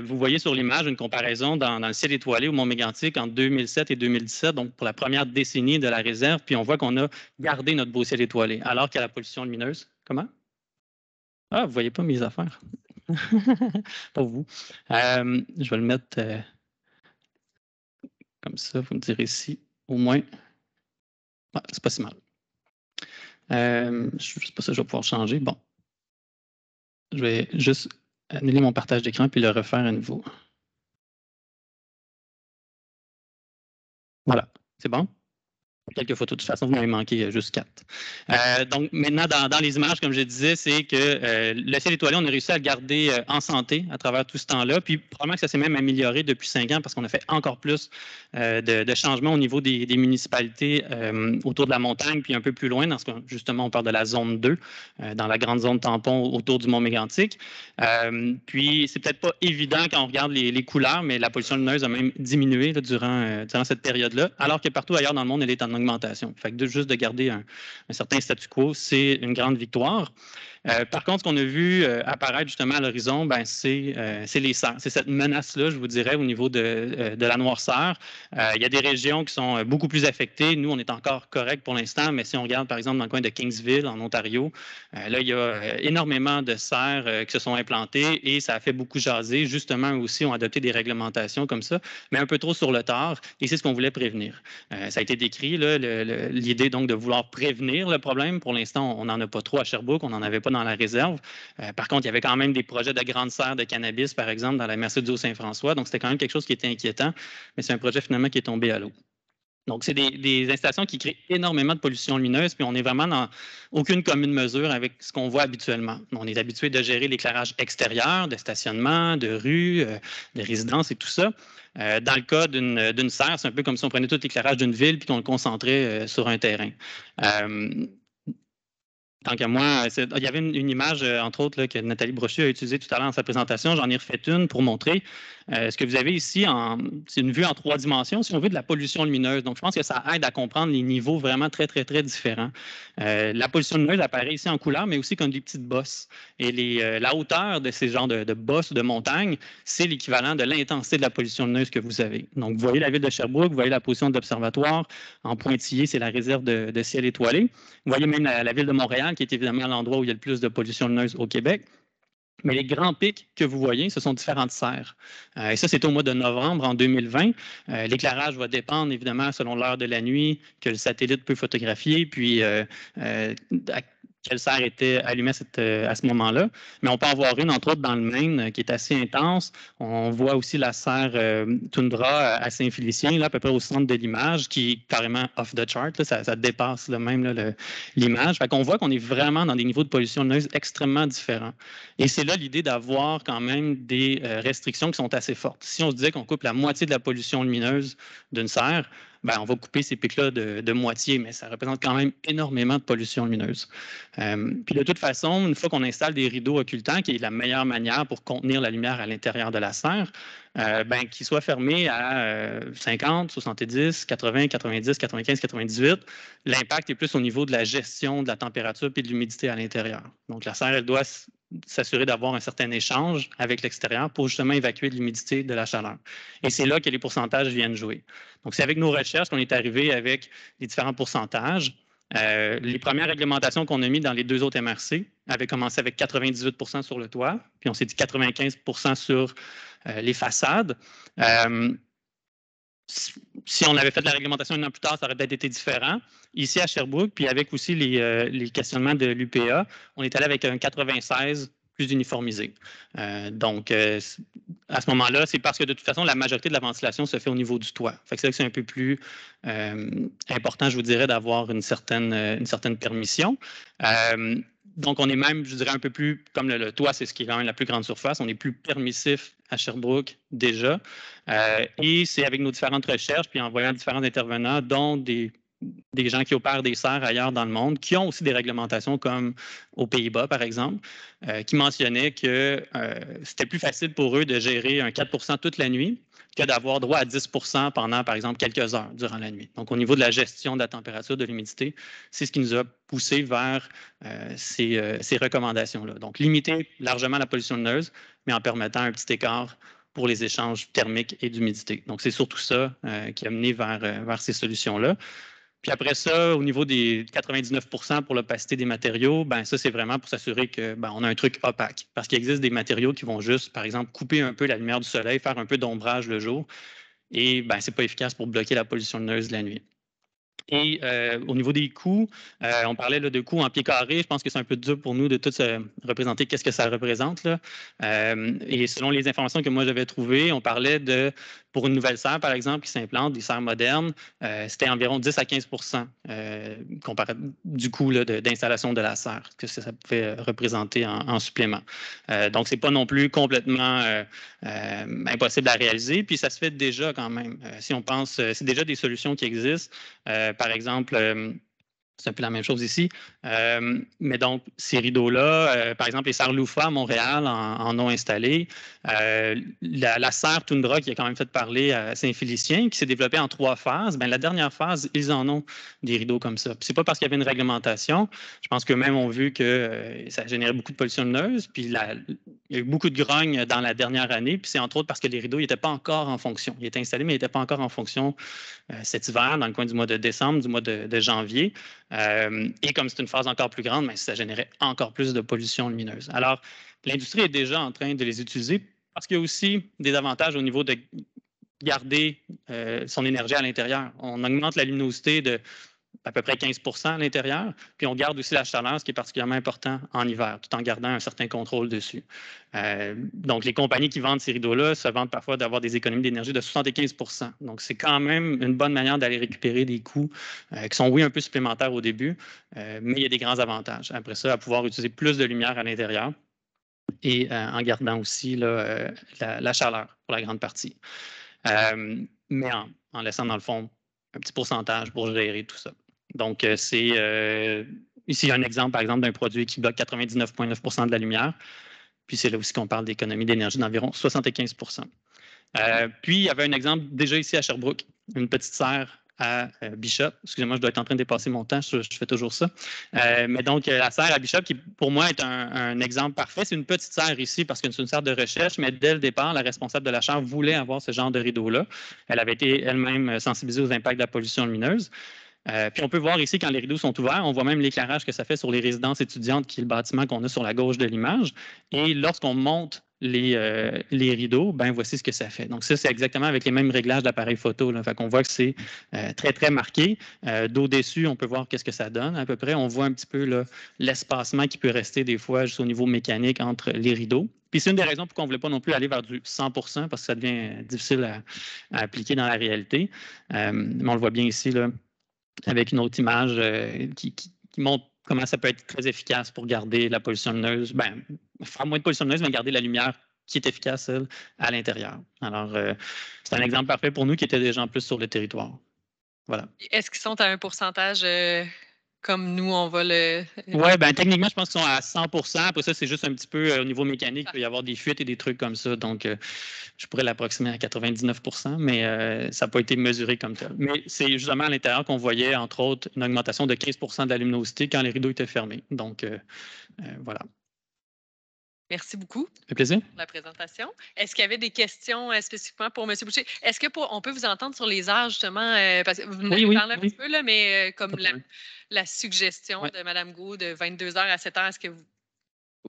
vous voyez sur l'image une comparaison dans le ciel étoilé au Mont-Mégantic en 2007 et 2017, donc pour la première décennie de la réserve, puis on voit qu'on a gardé notre beau ciel étoilé, alors qu'il y a la pollution lumineuse. Comment? Ah, vous ne voyez pas mes affaires. Pour vous. Je vais le mettre comme ça, vous me direz si au moins. Ah, c'est pas si mal. Je ne sais pas si je vais pouvoir changer. Bon. Je vais juste annuler mon partage d'écran puis le refaire à nouveau. Voilà. C'est bon? Quelques photos. De toute façon, vous m'avez manqué juste 4. Donc, maintenant, dans les images, comme je disais, c'est que le ciel étoilé, on a réussi à le garder en santé à travers tout ce temps-là. Puis, probablement que ça s'est même amélioré depuis 5 ans parce qu'on a fait encore plus de changements au niveau des municipalités autour de la montagne, puis un peu plus loin, justement, on parle de la zone 2, dans la grande zone tampon autour du Mont-Mégantic. Puis, c'est peut-être pas évident quand on regarde les couleurs, mais la pollution lumineuse a même diminué là, durant cette période-là, alors que partout ailleurs dans le monde, elle est en augmentation. Fait que juste de garder un certain statu quo, c'est une grande victoire. Par contre, ce qu'on a vu apparaître justement à l'horizon, ben, c'est les serres. C'est cette menace-là, je vous dirais, au niveau de la noirceur. Il y a des régions qui sont beaucoup plus affectées. Nous, on est encore correct pour l'instant, mais si on regarde, par exemple, dans le coin de Kingsville, en Ontario, là, il y a énormément de serres qui se sont implantées et ça a fait beaucoup jaser. Justement, aussi, on a adopté des réglementations comme ça, mais un peu trop sur le tard, et c'est ce qu'on voulait prévenir. Ça a été décrit, l'idée donc de vouloir prévenir le problème. Pour l'instant, on n'en a pas trop à Sherbrooke, on n'en avait pas dans la réserve. Par contre, il y avait quand même des projets de grandes serres de cannabis, par exemple, dans la MRC du Haut-Saint-François. Donc, c'était quand même quelque chose qui était inquiétant, mais c'est un projet finalement qui est tombé à l'eau. Donc, c'est des installations qui créent énormément de pollution lumineuse, puis on est vraiment dans aucune commune mesure avec ce qu'on voit habituellement. On est habitué de gérer l'éclairage extérieur, de stationnement, de rues, de résidences et tout ça. Dans le cas d'une serre, c'est un peu comme si on prenait tout l'éclairage d'une ville puis qu'on le concentrait sur un terrain. Tant qu'à moi, il y avait une image, entre autres, là, que Nathalie Brochu a utilisée tout à l'heure dans sa présentation. J'en ai refait une pour montrer. Ce que vous avez ici, c'est une vue en 3 dimensions, si on veut, de la pollution lumineuse. Donc, je pense que ça aide à comprendre les niveaux vraiment très, très, très différents. La pollution lumineuse apparaît ici en couleur, mais aussi comme des petites bosses. Et la hauteur de ces genres de bosses ou de montagnes, c'est l'équivalent de l'intensité de la pollution lumineuse que vous avez. Donc, vous voyez la ville de Sherbrooke, vous voyez la position de l'observatoire. En pointillé, c'est la réserve de ciel étoilé. Vous voyez même la ville de Montréal, qui est évidemment l'endroit où il y a le plus de pollution lumineuse au Québec. Mais les grands pics que vous voyez, ce sont différentes serres. Et ça, c'est au mois de novembre en 2020. L'éclairage va dépendre, évidemment, selon l'heure de la nuit que le satellite peut photographier, puis à quelle serre était allumée à ce moment-là. Mais on peut en voir une, entre autres, dans le Maine, qui est assez intense. On voit aussi la serre Toundra à Saint-Félicien, là, à peu près au centre de l'image, qui est carrément off the chart. Là, ça dépasse là, même l'image. Fait qu'on voit qu'on est vraiment dans des niveaux de pollution lumineuse extrêmement différents. Et c'est là l'idée d'avoir quand même des restrictions qui sont assez fortes. Si on se disait qu'on coupe la moitié de la pollution lumineuse d'une serre, ben, on va couper ces pics-là de moitié, mais ça représente quand même énormément de pollution lumineuse. Puis de toute façon, une fois qu'on installe des rideaux occultants, qui est la meilleure manière pour contenir la lumière à l'intérieur de la serre, ben, qu'ils soient fermés à 50, 70, 80, 90, 95, 98, l'impact est plus au niveau de la gestion de la température et de l'humidité à l'intérieur. Donc la serre, elle doit s'assurer d'avoir un certain échange avec l'extérieur pour justement évacuer de l'humidité, de la chaleur. Et c'est là que les pourcentages viennent jouer. Donc, c'est avec nos recherches qu'on est arrivé avec les différents pourcentages. Les premières réglementations qu'on a mises dans les 2 autres MRC avaient commencé avec 98% sur le toit, puis on s'est dit 95% sur les façades. Si on avait fait la réglementation 1 an plus tard, ça aurait peut-être été différent. Ici, à Sherbrooke, puis avec aussi les questionnements de l'UPA, on est allé avec un 96 plus uniformisé. Donc, à ce moment-là, c'est parce que de toute façon, la majorité de la ventilation se fait au niveau du toit. Fait que c'est là que c'est un peu plus important, je vous dirais, d'avoir une certaine permission. Donc, on est même, je dirais, un peu plus, comme le toit, c'est ce qui est quand même la plus grande surface, on est plus permissif à Sherbrooke déjà. Et c'est avec nos différentes recherches, puis en voyant différents intervenants, dont des gens qui opèrent des serres ailleurs dans le monde, qui ont aussi des réglementations comme aux Pays-Bas, par exemple, qui mentionnaient que c'était plus facile pour eux de gérer un 4% toute la nuit que d'avoir droit à 10% pendant, par exemple, quelques heures durant la nuit. Donc, au niveau de la gestion de la température, de l'humidité, c'est ce qui nous a poussé vers ces recommandations-là. Donc, limiter largement la pollution lumineuse, mais en permettant un petit écart pour les échanges thermiques et d'humidité. Donc, c'est surtout ça qui a mené vers ces solutions-là. Puis après ça, au niveau des 99% pour l'opacité des matériaux, ben ça, c'est vraiment pour s'assurer qu'on a un truc opaque. Parce qu'il existe des matériaux qui vont juste, par exemple, couper un peu la lumière du soleil, faire un peu d'ombrage le jour. Et ben, ce n'est pas efficace pour bloquer la pollution lumineuse de la nuit. Et au niveau des coûts, on parlait là, de coûts en pieds carrés. Je pense que c'est un peu dur pour nous de tout représenter qu'est-ce que ça représente. Là. Et selon les informations que moi j'avais trouvées, on parlait de Pour une nouvelle serre, par exemple, qui s'implante, des serres modernes, c'était environ 10 à 15 du coût d'installation de la serre, que ça pouvait représenter en supplément. Donc, ce n'est pas non plus complètement impossible à réaliser, puis ça se fait déjà quand même. Si on pense, c'est déjà des solutions qui existent. Par exemple, c'est un peu la même chose ici. Mais donc, ces rideaux-là, par exemple, les serres Loufa à Montréal en ont installé. La serre Toundra qui a quand même fait parler à Saint-Félicien, qui s'est développée en 3 phases, bien, la dernière phase, ils en ont des rideaux comme ça. Ce n'est pas parce qu'il y avait une réglementation. Je pense qu'eux-mêmes ont vu que ça générait beaucoup de pollution lumineuse. Puis il y a eu beaucoup de grogne dans la dernière année. Puis c'est entre autres parce que les rideaux n'étaient pas encore en fonction. Ils étaient installés, mais ils n'étaient pas encore en fonction cet hiver, dans le coin du mois de décembre, du mois de janvier. Et comme c'est une phase encore plus grande, mais ça générait encore plus de pollution lumineuse. Alors, l'industrie est déjà en train de les utiliser parce qu'il y a aussi des avantages au niveau de garder son énergie à l'intérieur. On augmente la luminosité de à peu près 15 à l'intérieur, puis on garde aussi la chaleur, ce qui est particulièrement important en hiver, tout en gardant un certain contrôle dessus. Donc, les compagnies qui vendent ces rideaux-là se vantent parfois d'avoir des économies d'énergie de 75 %. Donc, c'est quand même une bonne manière d'aller récupérer des coûts qui sont, oui, un peu supplémentaires au début, mais il y a des grands avantages. Après ça, à pouvoir utiliser plus de lumière à l'intérieur et en gardant aussi là, la chaleur pour la grande partie. Mais en laissant, dans le fond, un petit pourcentage pour gérer tout ça. Donc, ici, il y a un exemple, par exemple, d'un produit qui bloque 99,9 % de la lumière. Puis, c'est là aussi qu'on parle d'économie d'énergie d'environ 75 %. Puis, il y avait un exemple déjà ici à Sherbrooke, une petite serre à Bishop. Excusez-moi, je dois être en train de dépasser mon temps, je fais toujours ça. Mais donc, la serre à Bishop, qui pour moi est un exemple parfait, c'est une petite serre ici parce que c'est une serre de recherche, mais dès le départ, la responsable de la chaire voulait avoir ce genre de rideau-là. Elle avait été elle-même sensibilisée aux impacts de la pollution lumineuse. Puis on peut voir ici, quand les rideaux sont ouverts, on voit même l'éclairage que ça fait sur les résidences étudiantes, qui est le bâtiment qu'on a sur la gauche de l'image. Et lorsqu'on monte les rideaux, ben voici ce que ça fait. Donc ça, c'est exactement avec les mêmes réglages d'appareil photo. Là. Fait qu'on voit que c'est très, très marqué. D'au-dessus, on peut voir qu'est-ce que ça donne à peu près. On voit un petit peu l'espacement qui peut rester des fois juste au niveau mécanique entre les rideaux. Puis c'est une des raisons pour qu'on ne voulait pas non plus aller vers du 100 % parce que ça devient difficile à appliquer dans la réalité. Mais on le voit bien ici, là, avec une autre image qui montre comment ça peut être très efficace pour garder la pollution lumineuse, faire moins de pollution lumineuse, mais garder la lumière qui est efficace, elle, à l'intérieur. Alors, c'est un exemple parfait pour nous qui étaient déjà en plus sur le territoire. Voilà. Est-ce qu'ils sont à un pourcentage comme nous, on va le... Oui, techniquement, je pense qu'ils sont à 100 %. Après ça, c'est juste un petit peu au niveau mécanique. Il peut y avoir des fuites et des trucs comme ça. Donc, je pourrais l'approximer à 99 %, mais ça n'a pas été mesuré comme tel. Mais c'est justement à l'intérieur qu'on voyait, entre autres, une augmentation de 15 % de la luminosité quand les rideaux étaient fermés. Donc, voilà. Merci beaucoup. Ça fait plaisir. Pour la présentation. Est-ce qu'il y avait des questions spécifiquement pour M. Boucher? Est-ce qu'on peut vous entendre sur les heures, justement? Parce que vous nous avez parlé un petit peu, là, mais comme la suggestion de Mme Gaud de 22h à 7h, est-ce que vous...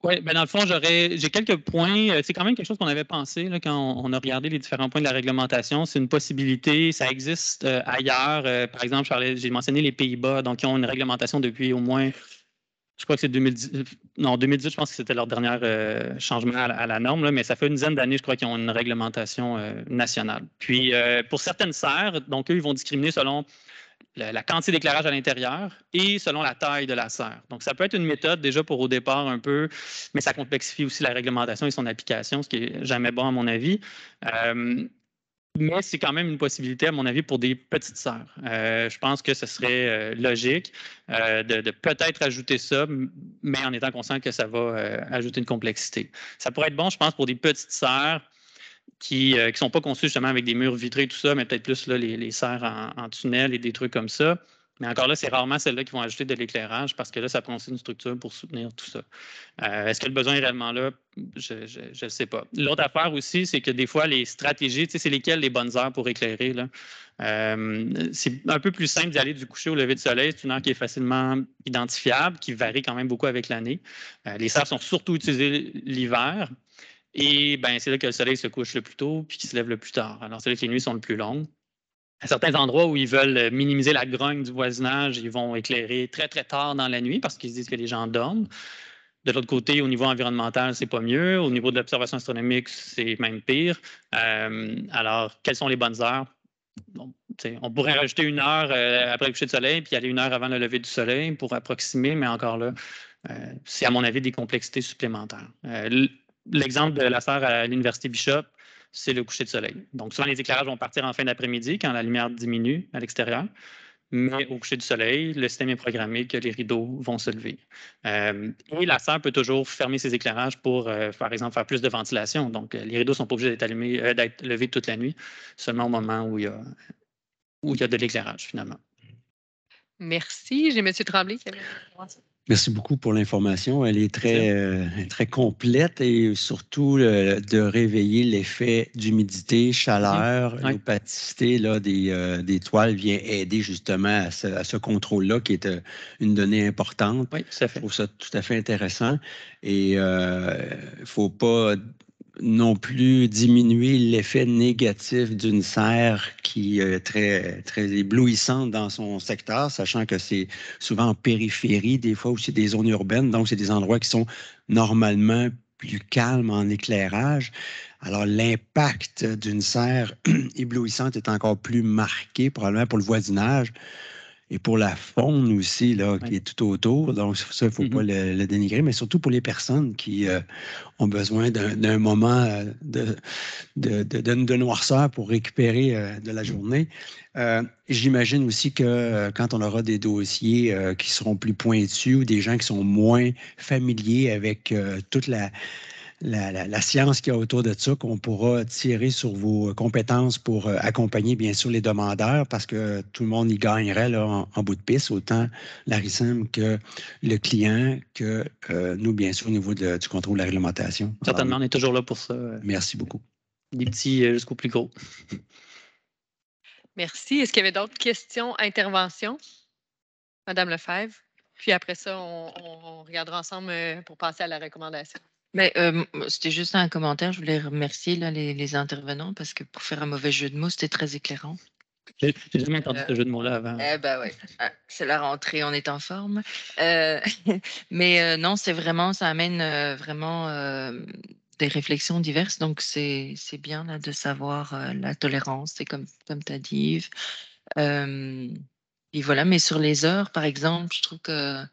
Oui, dans le fond, j'ai quelques points. C'est quand même quelque chose qu'on avait pensé là, quand on a regardé les différents points de la réglementation. C'est une possibilité. Ça existe ailleurs. Par exemple, j'ai mentionné les Pays-Bas, donc ils ont une réglementation depuis au moins... Je crois que c'est 2010. Non, 2010, je pense que c'était leur dernier changement à la norme, là, mais ça fait une dizaine d'années, je crois, qu'ils ont une réglementation nationale. Puis, pour certaines serres, donc eux, ils vont discriminer selon la quantité d'éclairage à l'intérieur et selon la taille de la serre. Donc, ça peut être une méthode déjà pour au départ un peu, mais ça complexifie aussi la réglementation et son application, ce qui n'est jamais bon à mon avis. Mais c'est quand même une possibilité, à mon avis, pour des petites serres. Je pense que ce serait logique de peut-être ajouter ça, mais en étant conscient que ça va ajouter une complexité. Ça pourrait être bon, je pense, pour des petites serres qui ne sont pas conçues justement avec des murs vitrés et tout ça, mais peut-être plus là, les serres en tunnel et des trucs comme ça. Mais encore là, c'est rarement celles-là qui vont ajouter de l'éclairage parce que là, ça prend aussi une structure pour soutenir tout ça. Est-ce que le besoin est réellement là? Je ne sais pas. L'autre affaire aussi, c'est que des fois, les stratégies, c'est lesquelles les bonnes heures pour éclairer? Là? C'est un peu plus simple d'y aller du coucher au lever du soleil. C'est une heure qui est facilement identifiable, qui varie quand même beaucoup avec l'année. Les serres sont surtout utilisées l'hiver. Et c'est là que le soleil se couche le plus tôt puis qu'il se lève le plus tard. Alors, c'est là que les nuits sont le plus longues. À certains endroits où ils veulent minimiser la grogne du voisinage, ils vont éclairer très, très tard dans la nuit parce qu'ils se disent que les gens dorment. De l'autre côté, au niveau environnemental, c'est pas mieux. Au niveau de l'observation astronomique, c'est même pire. Alors, quelles sont les bonnes heures? Bon, on pourrait rajouter 1 heure après le coucher de soleil, puis aller 1 heure avant le lever du soleil pour approximer, mais encore là, c'est à mon avis des complexités supplémentaires. L'exemple de la sœur à l'Université Bishop, c'est le coucher de soleil. Donc, souvent, les éclairages vont partir en fin d'après-midi quand la lumière diminue à l'extérieur. Mais au coucher du soleil, le système est programmé que les rideaux vont se lever. Et la sœur peut toujours fermer ses éclairages pour, par exemple, faire plus de ventilation. Donc, les rideaux ne sont pas obligés d'être levés toute la nuit, seulement au moment où il y a de l'éclairage, finalement. Merci. J'ai M. Tremblay qui avait une intervention. Merci beaucoup pour l'information. Elle est très complète et surtout de réveiller l'effet d'humidité, chaleur, l'opacité des toiles vient aider justement à ce contrôle-là qui est une donnée importante. Oui, tout à fait. Je trouve ça tout à fait intéressant et il ne faut pas non plus diminuer l'effet négatif d'une serre qui est très, très éblouissante dans son secteur, sachant que c'est souvent en périphérie, des fois aussi des zones urbaines, donc c'est des endroits qui sont normalement plus calmes en éclairage. Alors, l'impact d'une serre éblouissante est encore plus marqué, probablement pour le voisinage. Et pour la faune aussi, là, qui est tout autour. Donc, ça, il ne faut pas le dénigrer, mais surtout pour les personnes qui ont besoin d'un moment de noirceur pour récupérer de la journée. J'imagine aussi que quand on aura des dossiers qui seront plus pointus ou des gens qui sont moins familiers avec toute la science qu'il y a autour de ça, qu'on pourra tirer sur vos compétences pour accompagner, bien sûr, les demandeurs, parce que tout le monde y gagnerait là, en bout de piste, autant la RICEM que le client, que nous, bien sûr, au niveau du contrôle de la réglementation. Certainement, on est toujours là pour ça. Merci beaucoup. Des petits jusqu'au plus gros. Merci. Est-ce qu'il y avait d'autres questions, interventions? Madame Lefebvre. Puis après ça, on regardera ensemble pour passer à la recommandation. Mais c'était juste un commentaire. Je voulais remercier là, les intervenants parce que pour faire un mauvais jeu de mots, c'était très éclairant. J'ai jamais entendu ce jeu de mots-là avant. Oui, c'est la rentrée, on est en forme. Mais non, ça amène vraiment des réflexions diverses. Donc, c'est bien là, de savoir la tolérance, c'est comme tu as dit, Yves. Et voilà, mais sur les heures, par exemple, je trouve que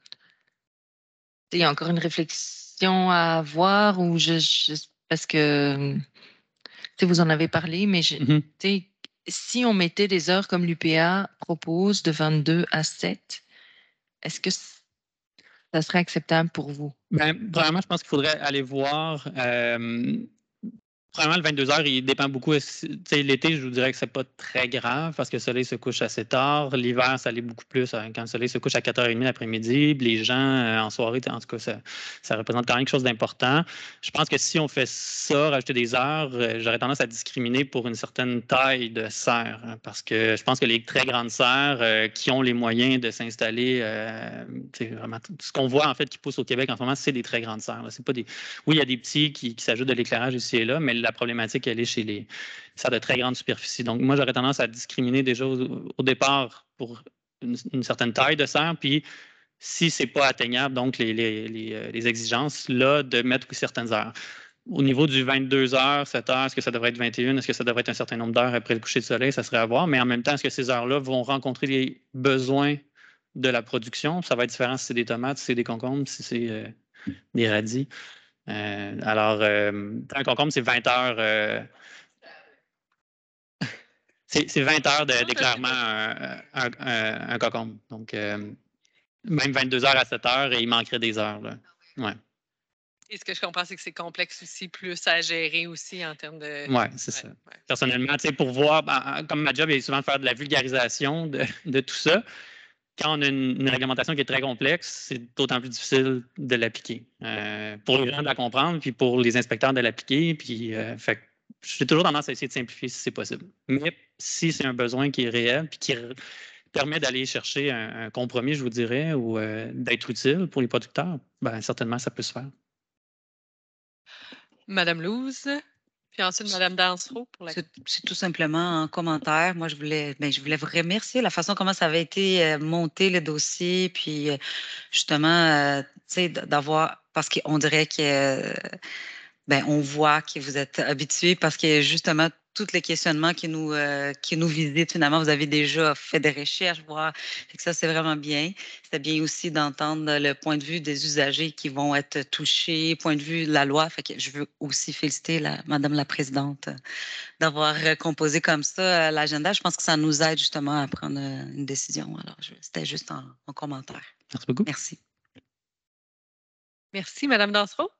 il y a encore une réflexion à avoir ou parce que vous en avez parlé, mais si on mettait des heures comme l'UPA propose de 22 à 7, est-ce que ça serait acceptable pour vous? Premièrement, je pense qu'il faudrait aller voir. Premièrement, le 22 heures, il dépend beaucoup. L'été, je vous dirais que c'est pas très grave parce que le soleil se couche assez tard. L'hiver, ça l'est beaucoup plus quand le soleil se couche à 4h30 l'après-midi. Les gens, en soirée, en tout cas, ça représente quand même quelque chose d'important. Je pense que si on fait ça, rajouter des heures, j'aurais tendance à discriminer pour une certaine taille de serre. Parce que je pense que les très grandes serres qui ont les moyens de s'installer, ce qu'on voit en fait qui pousse au Québec en ce moment, c'est des très grandes serres. C'est pas des... Oui, il y a des petits qui s'ajoutent de l'éclairage ici et là, mais la problématique, elle est chez les serres de très grande superficie. Donc, moi, j'aurais tendance à discriminer déjà au départ pour une certaine taille de serre, puis si ce n'est pas atteignable, donc les exigences, là, de mettre certaines heures. Au niveau du 22 heures, 7 heures, est-ce que ça devrait être 21? Est-ce que ça devrait être un certain nombre d'heures après le coucher de soleil? Ça serait à voir. Mais en même temps, est-ce que ces heures-là vont rencontrer les besoins de la production? Ça va être différent si c'est des tomates, si c'est des concombres, si c'est des radis. Alors, un concombre, c'est 20 heures. C'est 20 heures d'éclairement un concombre. Donc, même 22 heures à 7 heures, et il manquerait des heures. Là. Ouais. Et ce que je comprends, c'est que c'est complexe aussi, plus à gérer aussi en termes de... Oui, c'est ça. Ouais. Personnellement, pour voir, comme ma job est souvent de faire de la vulgarisation de tout ça, quand on a une réglementation qui est très complexe, c'est d'autant plus difficile de l'appliquer. Pour les gens de la comprendre, puis pour les inspecteurs de l'appliquer. Puis, j'ai toujours tendance à essayer de simplifier si c'est possible. Mais si c'est un besoin qui est réel, puis qui permet d'aller chercher un compromis, je vous dirais, ou d'être utile pour les producteurs, certainement, ça peut se faire. Madame Louze, puis ensuite Madame Dansereau pour la... C'est tout simplement un commentaire. Moi, je voulais vous remercier la façon comment ça avait été monté le dossier, puis justement, d'avoir parce qu'on dirait que, ben, on voit que vous êtes habitués parce que justement, tous les questionnements qui nous visitent, finalement, vous avez déjà fait des recherches, voir. Fait que ça, c'est vraiment bien. C'est bien aussi d'entendre le point de vue des usagers qui vont être touchés, point de vue de la loi. Fait que je veux aussi féliciter Madame la Présidente d'avoir composé comme ça l'agenda. Je pense que ça nous aide justement à prendre une décision. Alors, c'était juste en commentaire. Merci beaucoup. Merci. Merci, Madame Dansereau.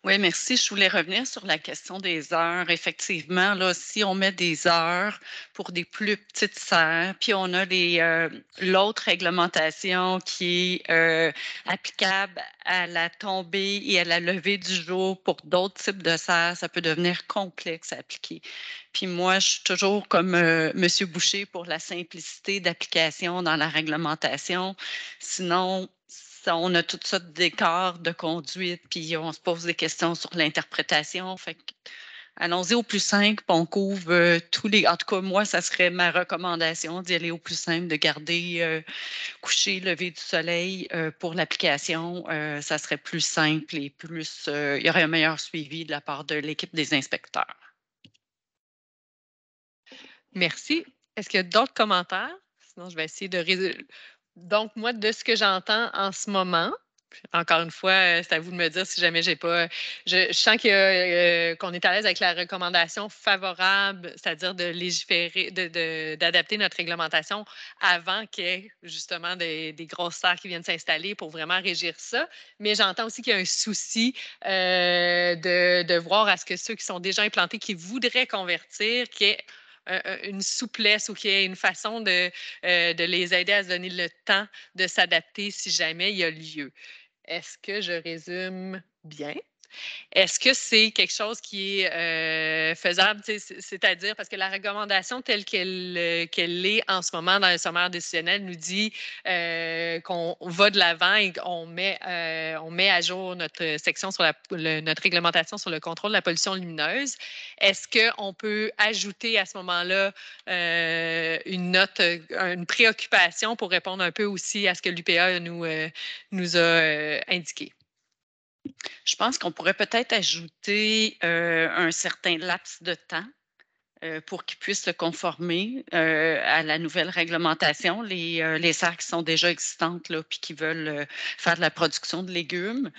Oui, merci. Je voulais revenir sur la question des heures. Effectivement, là, si on met des heures pour des plus petites serres, puis on a l'autre réglementation qui est applicable à la tombée et à la levée du jour pour d'autres types de serres, ça peut devenir complexe à appliquer. Puis moi, je suis toujours comme M. Boucher pour la simplicité d'application dans la réglementation. Sinon, on a toutes sortes d'écarts de conduite, puis on se pose des questions sur l'interprétation. Fait que, allons-y au plus simple, puis on couvre tous les... En tout cas, moi, ça serait ma recommandation d'y aller au plus simple, de garder coucher, lever du soleil pour l'application. Ça serait plus simple et plus... il y aurait un meilleur suivi de la part de l'équipe des inspecteurs. Merci. Est-ce qu'il y a d'autres commentaires? Sinon, je vais essayer de résoudre. Donc, moi, de ce que j'entends en ce moment, encore une fois, c'est à vous de me dire si jamais j'ai pas. Je sens qu'on est à l'aise avec la recommandation favorable, c'est-à-dire de légiférer, d'adapter notre réglementation avant qu'il y ait justement des grosses serres qui viennent s'installer pour vraiment régir ça. Mais j'entends aussi qu'il y a un souci de voir à ce que ceux qui sont déjà implantés, qui voudraient convertir, qu'il y ait une souplesse ou qu'il y ait une façon de les aider à se donner le temps de s'adapter si jamais il y a lieu. Est-ce que je résume bien? Est-ce que c'est quelque chose qui est faisable? C'est-à-dire, parce que la recommandation telle qu'elle est en ce moment dans le sommaire décisionnel nous dit qu'on va de l'avant et qu'on met à jour notre section sur notre réglementation sur le contrôle de la pollution lumineuse. Est-ce qu'on peut ajouter à ce moment-là une note, une préoccupation pour répondre un peu aussi à ce que l'UPA nous a indiqué? Je pense qu'on pourrait peut-être ajouter un certain laps de temps pour qu'ils puissent se conformer à la nouvelle réglementation, les serres qui sont déjà existantes là, puis qui veulent faire de la production de légumes.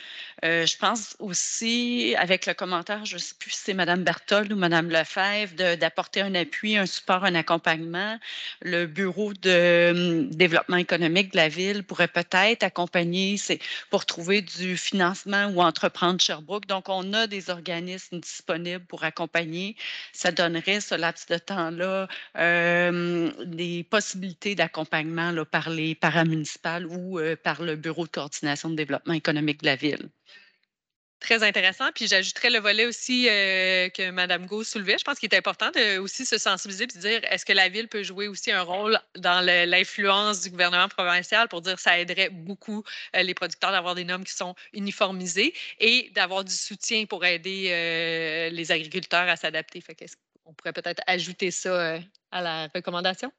Je pense aussi, avec le commentaire, je ne sais plus si c'est Mme Berthold ou Mme Lefebvre, d'apporter un appui, un support, un accompagnement. Le Bureau de développement économique de la Ville pourrait peut-être accompagner pour trouver du financement ou entreprendre Sherbrooke. Donc, on a des organismes disponibles pour accompagner. Ça donnerait ce laps de temps-là des possibilités d'accompagnement par les paramunicipales ou par le Bureau de coordination de développement économique de la Ville. Très intéressant. Puis j'ajouterais le volet aussi que Mme Gau soulevait. Je pense qu'il est important de aussi se sensibiliser et de dire est-ce que la Ville peut jouer aussi un rôle dans l'influence du gouvernement provincial pour dire que ça aiderait beaucoup les producteurs d'avoir des normes qui sont uniformisées et d'avoir du soutien pour aider les agriculteurs à s'adapter. Fait qu'on pourrait peut-être ajouter ça à la recommandation?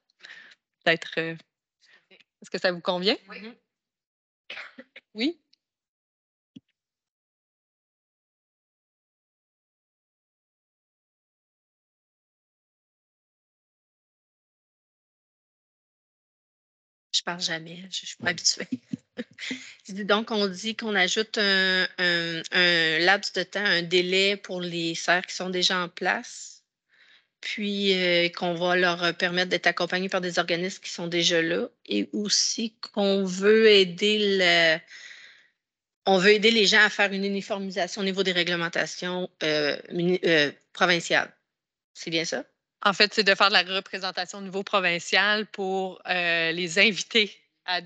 Peut-être. Est-ce que ça vous convient? Oui. Oui? Je parle jamais, je ne suis pas habituée. Donc, on dit qu'on ajoute un laps de temps, un délai pour les serres qui sont déjà en place, puis qu'on va leur permettre d'être accompagnés par des organismes qui sont déjà là, et aussi qu'on veut aider les gens à faire une uniformisation au niveau des réglementations provinciales. C'est bien ça? En fait, c'est de faire de la représentation au niveau provincial pour les inviter à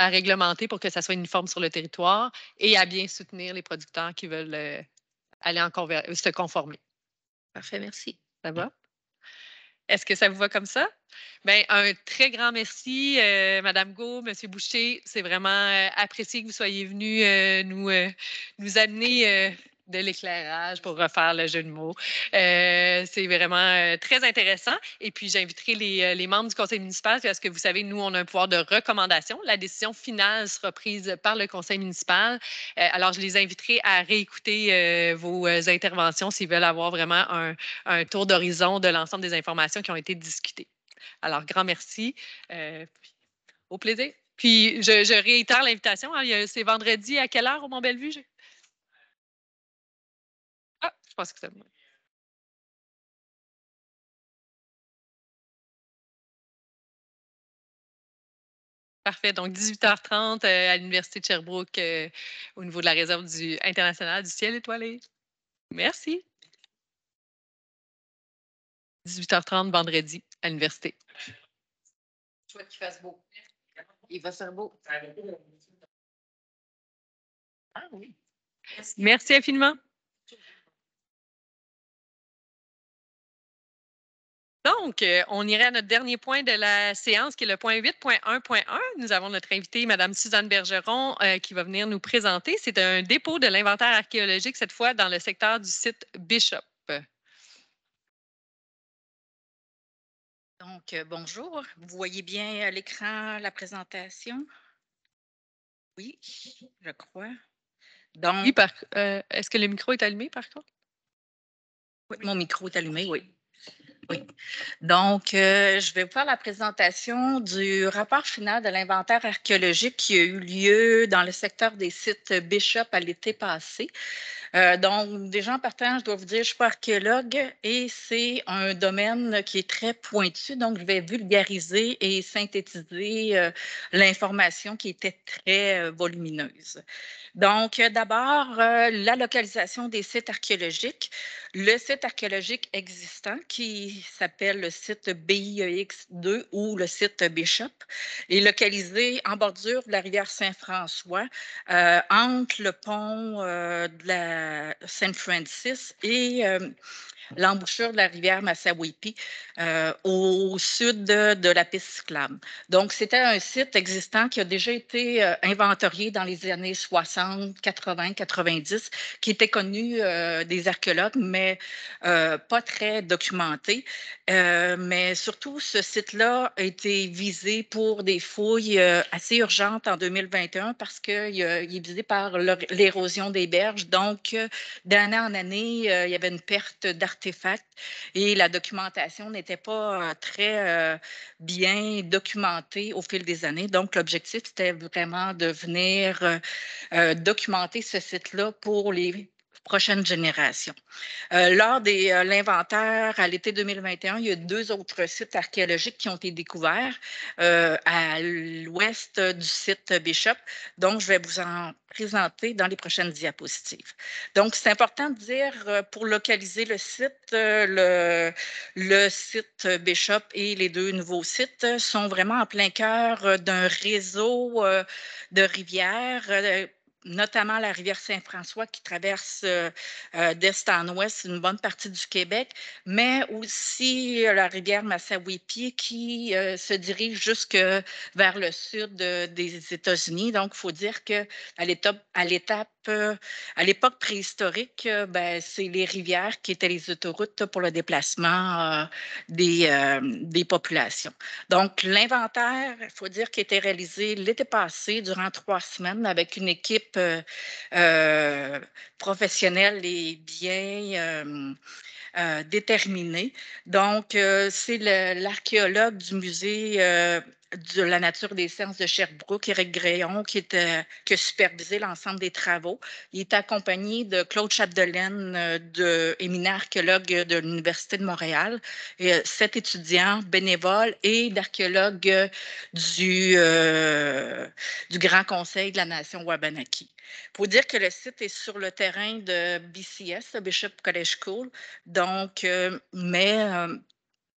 réglementer pour que ça soit uniforme sur le territoire et à bien soutenir les producteurs qui veulent aller se conformer. Parfait, merci. Ça va? Est-ce que ça vous va comme ça? Bien, un très grand merci, Mme Gau, M. Boucher. C'est vraiment apprécié que vous soyez venus nous amener de l'éclairage pour refaire le jeu de mots. C'est vraiment très intéressant. Et puis, j'inviterai les membres du conseil municipal parce que vous savez, nous, on a un pouvoir de recommandation. La décision finale sera prise par le conseil municipal. Alors, je les inviterai à réécouter vos interventions s'ils veulent avoir vraiment un tour d'horizon de l'ensemble des informations qui ont été discutées. Alors, grand merci. Au plaisir. Puis, je réitère l'invitation. Hein, c'est vendredi à quelle heure au Mont-Bellevue? Ah, je pense que c'est bon. Parfait. Donc, 18h30 à l'Université de Sherbrooke au niveau de la réserve internationale du ciel étoilé. Merci. 18h30 vendredi à l'Université. Je souhaite qu'il fasse beau. Il va faire beau. Ah oui. Merci infiniment. Donc, on irait à notre dernier point de la séance, qui est le point 8.1.1. Nous avons notre invitée, Mme Suzanne Bergeron, qui va venir nous présenter. C'est un dépôt de l'inventaire archéologique, cette fois dans le secteur du site Bishop. Donc, bonjour. Vous voyez bien à l'écran la présentation? Oui, je crois. Donc, Oui, est-ce que le micro est allumé, par contre? oui, mon micro est allumé, oui. Oui. Donc, je vais vous faire la présentation du rapport final de l'inventaire archéologique qui a eu lieu dans le secteur des sites Bishop à l'été passé. Donc, déjà en partant, je dois vous dire, je ne suis pas archéologue et c'est un domaine qui est très pointu. Donc, je vais vulgariser et synthétiser l'information qui était très volumineuse. Donc, d'abord, la localisation des sites archéologiques. Le site archéologique existant qui s'appelle le site BIEX2 ou le site Bishop est localisé en bordure de la rivière Saint-François entre le pont de la Saint-Francis et l'embouchure de la rivière Massawippi au sud de la piste cyclable. Donc, c'était un site existant qui a déjà été inventorié dans les années 60, 80, 90, qui était connu des archéologues, mais pas très documenté. Mais surtout, ce site-là a été visé pour des fouilles assez urgentes en 2021 parce qu'il est visé par l'érosion des berges. Donc, d'année en année, il y avait une perte d'artefacts et la documentation n'était pas très bien documentée au fil des années. Donc, l'objectif, c'était vraiment de venir documenter ce site-là pour les prochaines générations. Lors de l'inventaire à l'été 2021, il y a 2 autres sites archéologiques qui ont été découverts à l'ouest du site Bishop. Donc, je vais vous en présenter dans les prochaines diapositives. Donc, c'est important de dire, pour localiser le site, le site Bishop et les 2 nouveaux sites sont vraiment en plein cœur d'un réseau de rivières, notamment la rivière Saint-François qui traverse d'est en ouest une bonne partie du Québec, mais aussi la rivière Massawippi qui se dirige jusque vers le sud des États-Unis. Donc, il faut dire qu'à à l'époque préhistorique, ben, c'est les rivières qui étaient les autoroutes pour le déplacement des populations. Donc, l'inventaire, il faut dire, qui a été réalisé l'été passé durant 3 semaines avec une équipe professionnelle et bien déterminée. Donc, c'est l'archéologue du musée de la nature des sciences de Sherbrooke, Éric Gréon, qui a supervisé l'ensemble des travaux. Il est accompagné de Claude Chapdelaine, éminent archéologue de l'Université de Montréal, et 7 étudiants bénévoles et d'archéologues du Grand Conseil de la Nation Wabanaki. Il faut dire que le site est sur le terrain de BCS, Bishop College School, donc,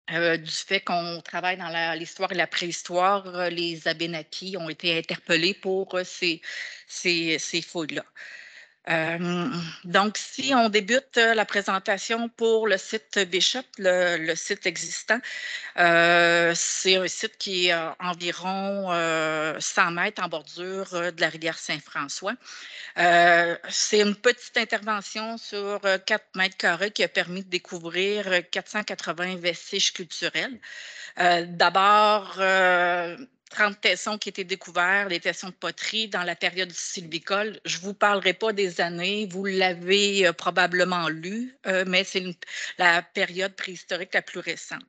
du fait qu'on travaille dans l'histoire et la préhistoire, les Abénakis ont été interpellés pour ces fouilles-là. Donc, si on débute la présentation pour le site Bishop, le site existant, c'est un site qui est environ 100 mètres en bordure de la rivière Saint-François. C'est une petite intervention sur 4 mètres carrés qui a permis de découvrir 480 vestiges culturels. D'abord, 30 tessons qui étaient découverts, les tessons de poterie dans la période sylvicole. Je ne vous parlerai pas des années, vous l'avez probablement lu, mais c'est la période préhistorique la plus récente.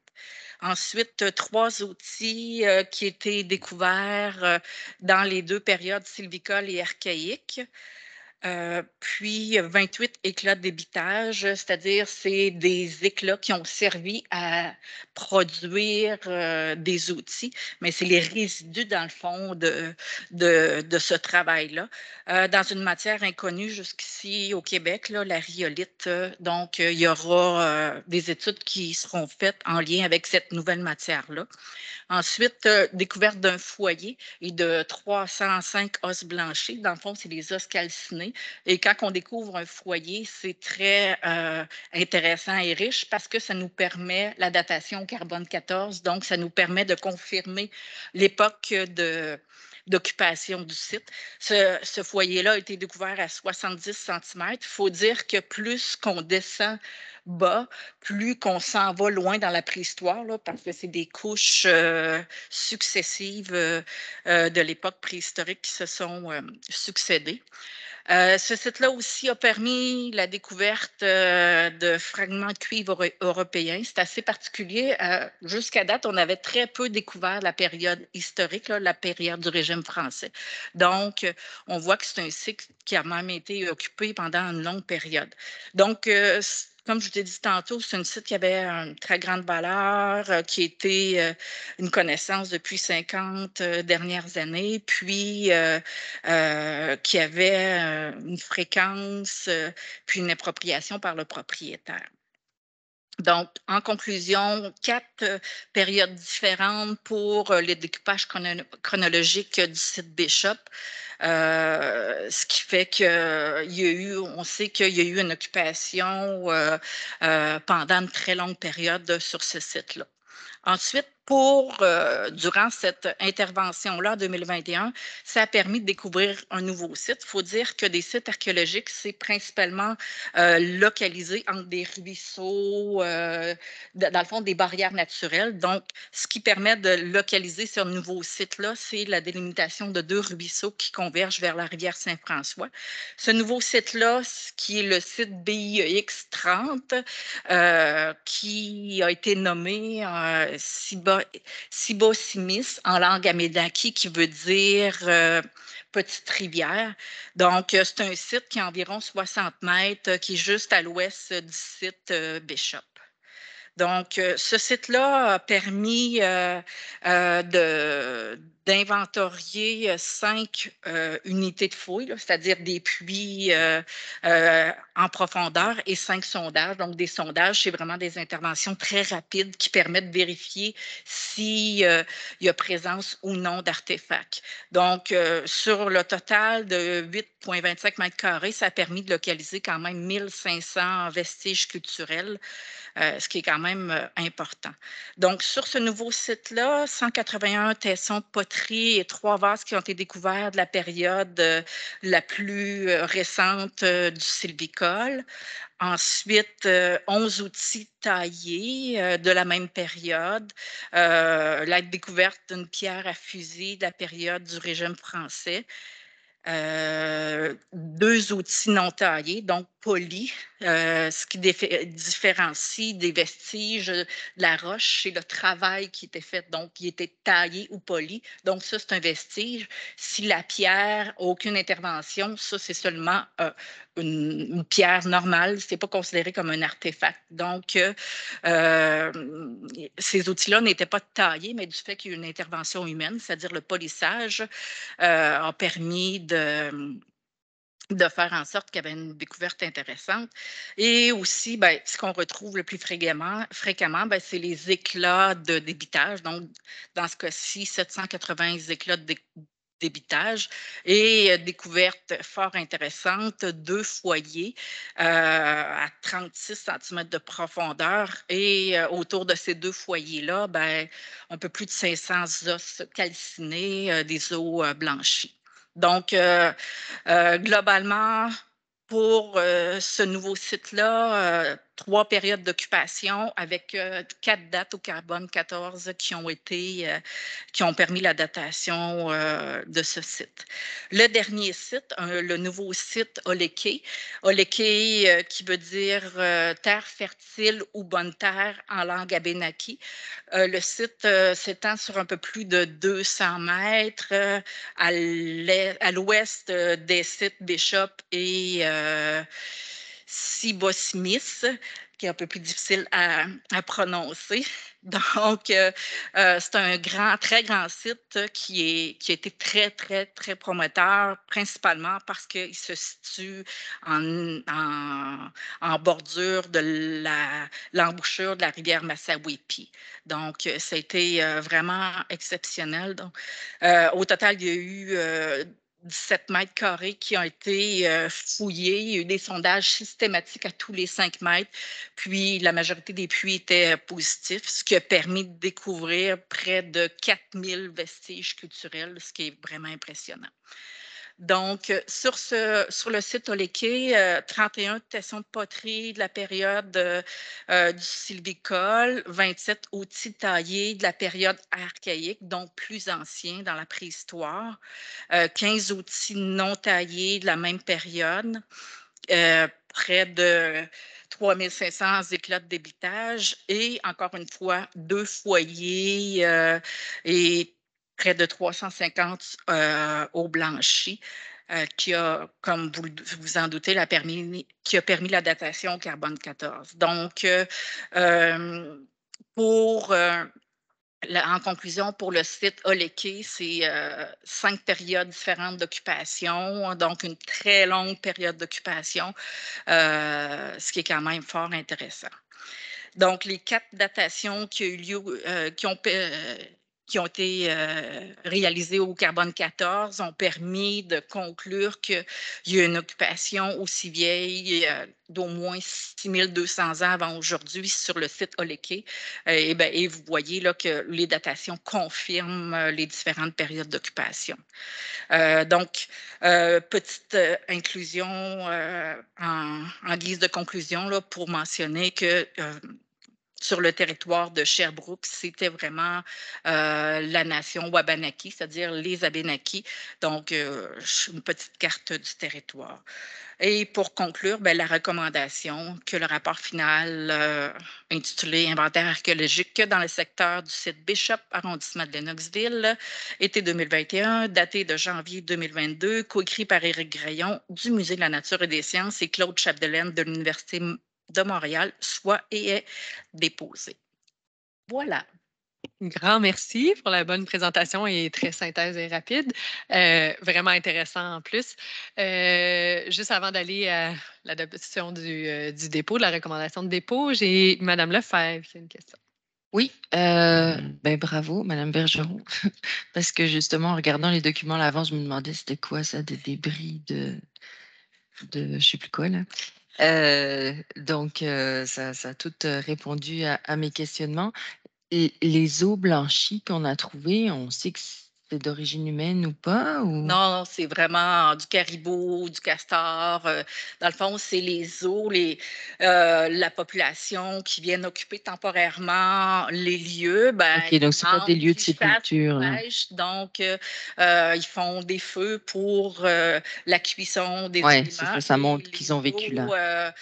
Ensuite, 3 outils qui étaient découverts dans les 2 périodes sylvicoles et archaïques. Puis 28 éclats d'ébitage, c'est-à-dire c'est des éclats qui ont servi à produire des outils, mais c'est les résidus dans le fond de ce travail-là. Dans une matière inconnue jusqu'ici au Québec, là, la rhyolite, donc il y aura des études qui seront faites en lien avec cette nouvelle matière-là. Ensuite, découverte d'un foyer et de 305 os blanchis. Dans le fond, c'est des os calcinés. Et quand on découvre un foyer, c'est très intéressant et riche parce que ça nous permet la datation au carbone 14. Donc, ça nous permet de confirmer l'époque d'occupation du site. Ce foyer-là a été découvert à 70 cm. Il faut dire que plus qu'on descend bas, plus qu'on s'en va loin dans la préhistoire, là, parce que c'est des couches successives de l'époque préhistorique qui se sont succédées. Ce site-là aussi a permis la découverte de fragments de cuivre européens. C'est assez particulier. Jusqu'à date, on avait très peu découvert la période historique, là, la période du régime français. Donc, on voit que c'est un site qui a même été occupé pendant une longue période. Donc, comme je vous ai dit tantôt, c'est un site qui avait une très grande valeur, qui était une connaissance depuis 50 dernières années, puis qui avait une fréquence, puis une appropriation par le propriétaire. Donc, en conclusion, 4 périodes différentes pour le découpage chronologique du site Bishop. Ce qui fait on sait qu'il y a eu une occupation pendant une très longue période sur ce site-là. Ensuite, durant cette intervention-là, en 2021, ça a permis de découvrir un nouveau site. Il faut dire que des sites archéologiques, c'est principalement localisé entre des ruisseaux, dans le fond, des barrières naturelles. Donc, ce qui permet de localiser ce nouveau site-là, c'est la délimitation de 2 ruisseaux qui convergent vers la rivière Saint-François. Ce nouveau site-là, qui est le site BIEX 30, qui a été nommé Sibosimis en langue amédaki, qui veut dire petite rivière. Donc, c'est un site qui a environ 60 mètres, qui est juste à l'ouest du site Bishop. Donc, ce site-là a permis d'inventorier 5 unités de fouilles, c'est-à-dire des puits en profondeur et 5 sondages. Donc, des sondages, c'est vraiment des interventions très rapides qui permettent de vérifier s'il y a présence ou non d'artefacts. Donc, sur le total de 8,25 mètres carrés, ça a permis de localiser quand même 1500 vestiges culturels, ce qui est quand même important. Donc, sur ce nouveau site-là, 181 tessons de poterie et 3 vases qui ont été découverts de la période la plus récente du sylvicole. Ensuite, 11 outils taillés de la même période. La découverte d'une pierre à fusil de la période du régime français. 2 outils non taillés, donc polis, ce qui différencie des vestiges de la roche, c'est le travail qui était fait, donc qui était taillé ou poli. Donc ça, c'est un vestige. Si la pierre n'a aucune intervention, ça, c'est seulement une pierre normale, ce n'est pas considéré comme un artefact. Donc, ces outils-là n'étaient pas taillés, mais du fait qu'il y a eu une intervention humaine, c'est-à-dire le polissage, a permis de faire en sorte qu'il y avait une découverte intéressante. Et aussi, ben, ce qu'on retrouve le plus fréquemment, ben, c'est les éclats de débitage. Donc, dans ce cas-ci, 780 éclats d'ébitage et découverte fort intéressante, 2 foyers à 36 cm de profondeur et autour de ces 2 foyers-là, ben, un peu plus de 500 os calcinés, des os blanchis. Donc, globalement, pour ce nouveau site-là, 3 périodes d'occupation avec 4 dates au carbone 14 qui ont permis la datation de ce site. Le dernier site, le nouveau site Oleke, qui veut dire terre fertile ou bonne terre en langue abénaki. Le site s'étend sur un peu plus de 200 mètres à l'ouest des sites Bishop et Sibosmith, qui est un peu plus difficile à prononcer. Donc, c'est un très grand site qui a été très, très, très prometteur, principalement parce qu'il se situe en bordure de l'embouchure de la rivière Massawippi. Donc, ça a été vraiment exceptionnel. Donc, au total, il y a eu 17 mètres carrés qui ont été fouillés. Il y a eu des sondages systématiques à tous les 5 mètres, puis la majorité des puits étaient positifs, ce qui a permis de découvrir près de 4000 vestiges culturels, ce qui est vraiment impressionnant. Donc, sur le site Oleke, 31 tessons de poterie de la période du sylvicole, 27 outils taillés de la période archaïque, donc plus anciens dans la préhistoire, 15 outils non taillés de la même période, près de 3500 éclats de débitage et, encore une fois, 2 foyers et près de 350 eaux blanchies, qui a, comme vous en doutez, qui a permis la datation au carbone 14. Donc, en conclusion, pour le site Oleke, c'est 5 périodes différentes d'occupation, donc une très longue période d'occupation, ce qui est quand même fort intéressant. Donc, les 4 datations qui ont été réalisées au carbone 14 ont permis de conclure qu'il y a une occupation aussi vieille d'au moins 6200 ans avant aujourd'hui sur le site Oleke. Et vous voyez là, que les datations confirment les différentes périodes d'occupation. Donc, petite inclusion en guise de conclusion là, pour mentionner que sur le territoire de Sherbrooke, c'était vraiment la nation Wabanaki, c'est-à-dire les Abénakis. Donc, une petite carte du territoire. Et pour conclure, la recommandation que le rapport final intitulé Inventaire archéologique dans le secteur du site Bishop, arrondissement de Lennoxville, été 2021, daté de janvier 2022, coécrit par Éric Graillon du Musée de la nature et des sciences et Claude Chapdelaine de l'Université de Montréal, soit et est déposé. Voilà. Un grand merci pour la bonne présentation et très synthèse et rapide. Vraiment intéressant en plus. Juste avant d'aller à l'adoption du dépôt, de la recommandation de dépôt, j'ai Mme Lefebvre qui a une question. Oui, bravo, Mme Bergeron, parce que justement, en regardant les documents à l'avance, je me demandais c'était quoi ça, des débris de je ne sais plus quoi là. Donc, ça a tout répondu à mes questionnements. Et les os blanchis qu'on a trouvés, on sait que c'est d'origine humaine ou pas? Ou... Non, c'est vraiment du caribou, du castor. Dans le fond, c'est les os, la population qui viennent occuper temporairement les lieux. OK, donc ce pas des lieux de sépulture. Donc, ils font des feux pour la cuisson des aliments. Oui, ça montre qu'ils ont vécu là.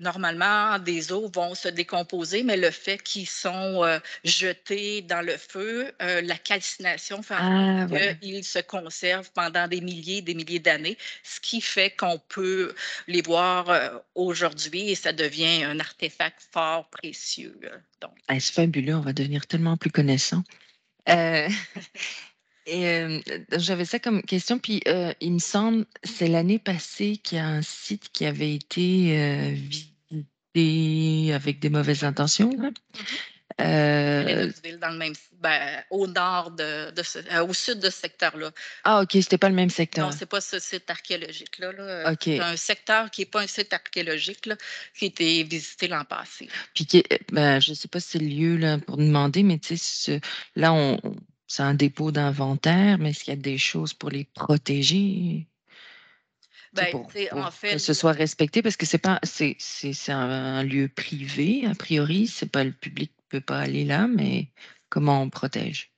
Normalement, des os vont se décomposer, mais le fait qu'ils sont jetés dans le feu, la calcination fait en sorte qu'ils se conservent pendant des milliers d'années, ce qui fait qu'on peut les voir aujourd'hui et ça devient un artefact fort précieux. Donc. C'est fabuleux, on va devenir tellement plus connaissants. Et j'avais ça comme question, puis il me semble, c'est l'année passée qu'il y a un site qui avait été visité avec des mauvaises intentions. Là. Dans le même, au nord au sud de ce secteur-là. Ah, OK, c'était pas le même Non, secteur. c'est pas ce site archéologique-là. Là. OK. C'est un secteur qui n'est pas un site archéologique là, qui a été visité l'an passé. Puis, je sais pas si c'est le lieu là, pour demander, mais tu sais, là, c'est un dépôt d'inventaire, mais est-ce qu'il y a des choses pour les protéger? Pour En fait, que ce soit respecté, parce que c'est un lieu privé, a priori, c'est pas le public ne peut pas aller là, mais comment on protège?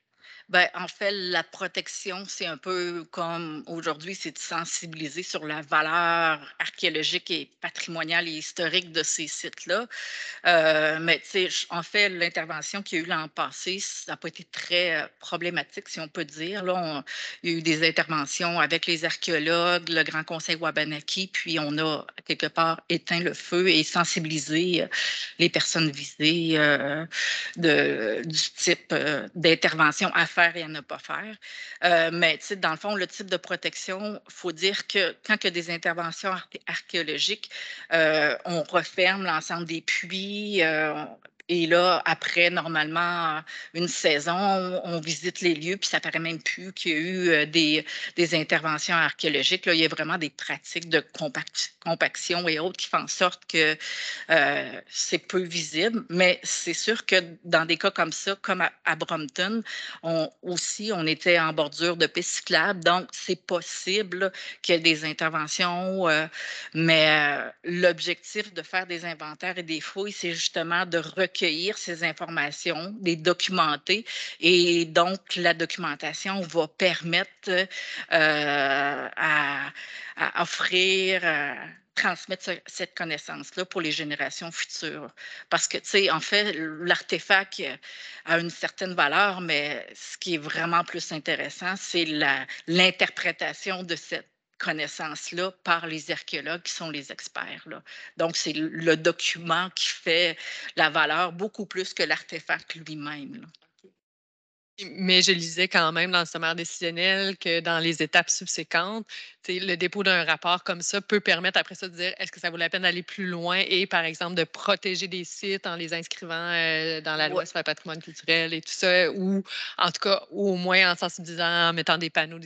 En fait, la protection, c'est un peu comme aujourd'hui, c'est de sensibiliser sur la valeur archéologique et patrimoniale et historique de ces sites-là. Mais tu sais, en fait, l'intervention qu'il y a eu l'an passé, ça n'a pas été très problématique, si on peut dire. Là, il y a eu des interventions avec les archéologues, le Grand Conseil Wabanaki, puis on a quelque part éteint le feu et sensibilisé les personnes visées du type d'intervention à faire et à ne pas faire. Mais tu sais, dans le fond, le type de protection, il faut dire que quand il y a des interventions archéologiques, on referme l'ensemble des puits. Et là, après, normalement, une saison, on visite les lieux, puis ça paraît même plus qu'il y a eu des interventions archéologiques. Là, il y a vraiment des pratiques de compaction et autres qui font en sorte que c'est peu visible. Mais c'est sûr que dans des cas comme ça, comme à Brompton, on était en bordure de pistes cyclables, donc c'est possible qu'il y ait des interventions, mais l'objectif de faire des inventaires et des fouilles, c'est justement de recueillir ces informations, les documenter, et donc la documentation va permettre à offrir, transmettre cette connaissance-là pour les générations futures. Parce que, tu sais, en fait, l'artefact a une certaine valeur, mais ce qui est vraiment plus intéressant, c'est l'interprétation de cette connaissance-là par les archéologues qui sont les experts. Là. Donc, c'est le document qui fait la valeur beaucoup plus que l'artefact lui-même. Là. Mais je lisais quand même dans le sommaire décisionnel que dans les étapes subséquentes, le dépôt d'un rapport comme ça peut permettre après ça de dire est-ce que ça vaut la peine d'aller plus loin et, par exemple, de protéger des sites en les inscrivant dans la loi sur le patrimoine culturel et tout ça, ou en tout cas, au moins en sensibilisant, en mettant des panneaux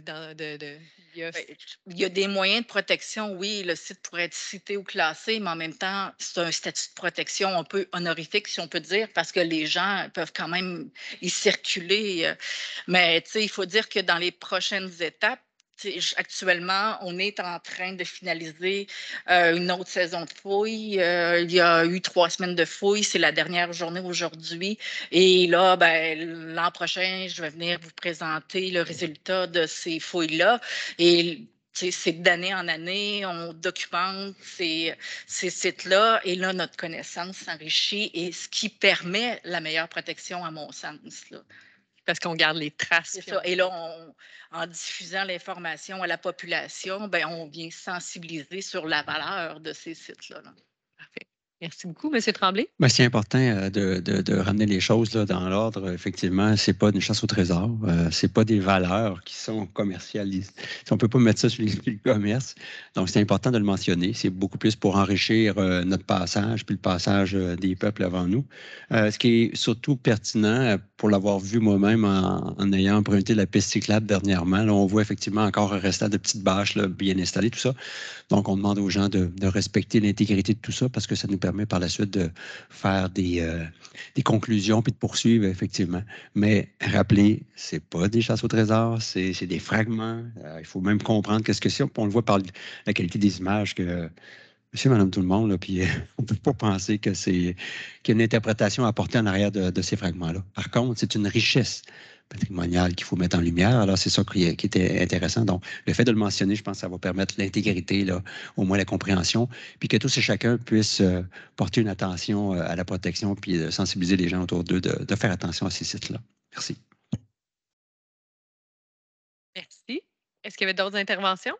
il y a des moyens de protection, oui, le site pourrait être cité ou classé, mais en même temps, c'est un statut de protection un peu honorifique, si on peut dire, parce que les gens peuvent quand même y circuler. Mais il faut dire que dans les prochaines étapes, actuellement, on est en train de finaliser une autre saison de fouilles. Il y a eu 3 semaines de fouilles. C'est la dernière journée aujourd'hui. Et là, l'an prochain, je vais venir vous présenter le résultat de ces fouilles-là. Et c'est d'année en année, on documente ces sites-là et là, notre connaissance s'enrichit et ce qui permet la meilleure protection, à mon sens. Là. Parce qu'on garde les traces. C'est ça. Et là, en diffusant l'information à la population, on vient sensibiliser sur la valeur de ces sites-là. Là. Parfait. Merci beaucoup, M. Tremblay. C'est important de ramener les choses là, dans l'ordre. Effectivement, ce n'est pas une chasse au trésor. Ce n'est pas des valeurs qui sont commercialisées. On ne peut pas mettre ça sur le commerce. Donc, c'est important de le mentionner. C'est beaucoup plus pour enrichir notre passage puis le passage des peuples avant nous. Ce qui est surtout pertinent, pour l'avoir vu moi-même en ayant emprunté la piste cyclable dernièrement, là, on voit effectivement encore un restant de petites bâches là, bien installées, tout ça. Donc, on demande aux gens de respecter l'intégrité de tout ça parce que ça nous permet par la suite de faire des conclusions puis de poursuivre, effectivement. Mais rappelez, c'est pas des chasses au trésor, c'est des fragments. Il faut même comprendre qu'est-ce que c'est. On le voit par la qualité des images que monsieur, madame, tout le monde, là, puis on ne peut pas penser qu'il y a une interprétation à apporter en arrière de ces fragments-là. Par contre, c'est une richesse patrimoniale qu'il faut mettre en lumière. Alors, c'est ça qui était intéressant. Donc, le fait de le mentionner, je pense que ça va permettre l'intégrité, là, au moins la compréhension, puis que tous et chacun puissent porter une attention à la protection, puis sensibiliser les gens autour d'eux de faire attention à ces sites-là. Merci. Merci. Est-ce qu'il y avait d'autres interventions?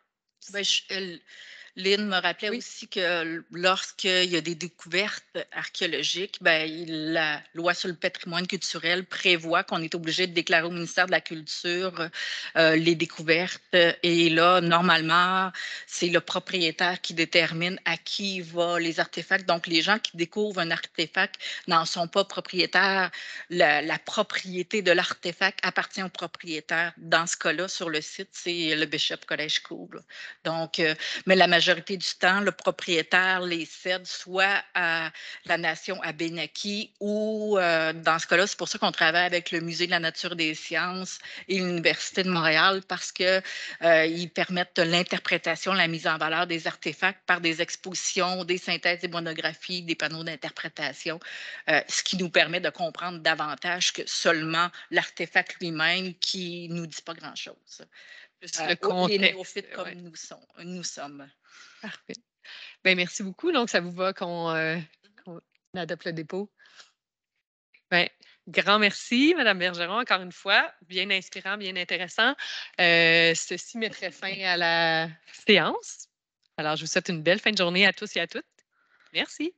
Lynn me rappelait aussi que lorsqu'il y a des découvertes archéologiques, la loi sur le patrimoine culturel prévoit qu'on est obligé de déclarer au ministère de la Culture les découvertes. Et là, normalement, c'est le propriétaire qui détermine à qui vont les artefacts. Donc, les gens qui découvrent un artefact n'en sont pas propriétaires. La propriété de l'artefact appartient au propriétaire. Dans ce cas-là, sur le site, c'est le Bishop College School. Donc, mais la majorité du temps, le propriétaire les cède soit à la nation Abénaki ou, dans ce cas-là, c'est pour ça qu'on travaille avec le Musée de la nature et des sciences et l'Université de Montréal parce qu'ils permettent l'interprétation, la mise en valeur des artefacts par des expositions, des synthèses, des monographies, des panneaux d'interprétation, ce qui nous permet de comprendre davantage que seulement l'artefact lui-même qui nous dit pas grand-chose. Les néophytes comme nous sommes. Parfait. Bien, merci beaucoup. Donc, ça vous va qu'on adopte le dépôt? Bien, grand merci, Mme Bergeron, encore une fois. Bien inspirant, bien intéressant. Ceci mettrait fin à la séance. Alors, je vous souhaite une belle fin de journée à tous et à toutes. Merci.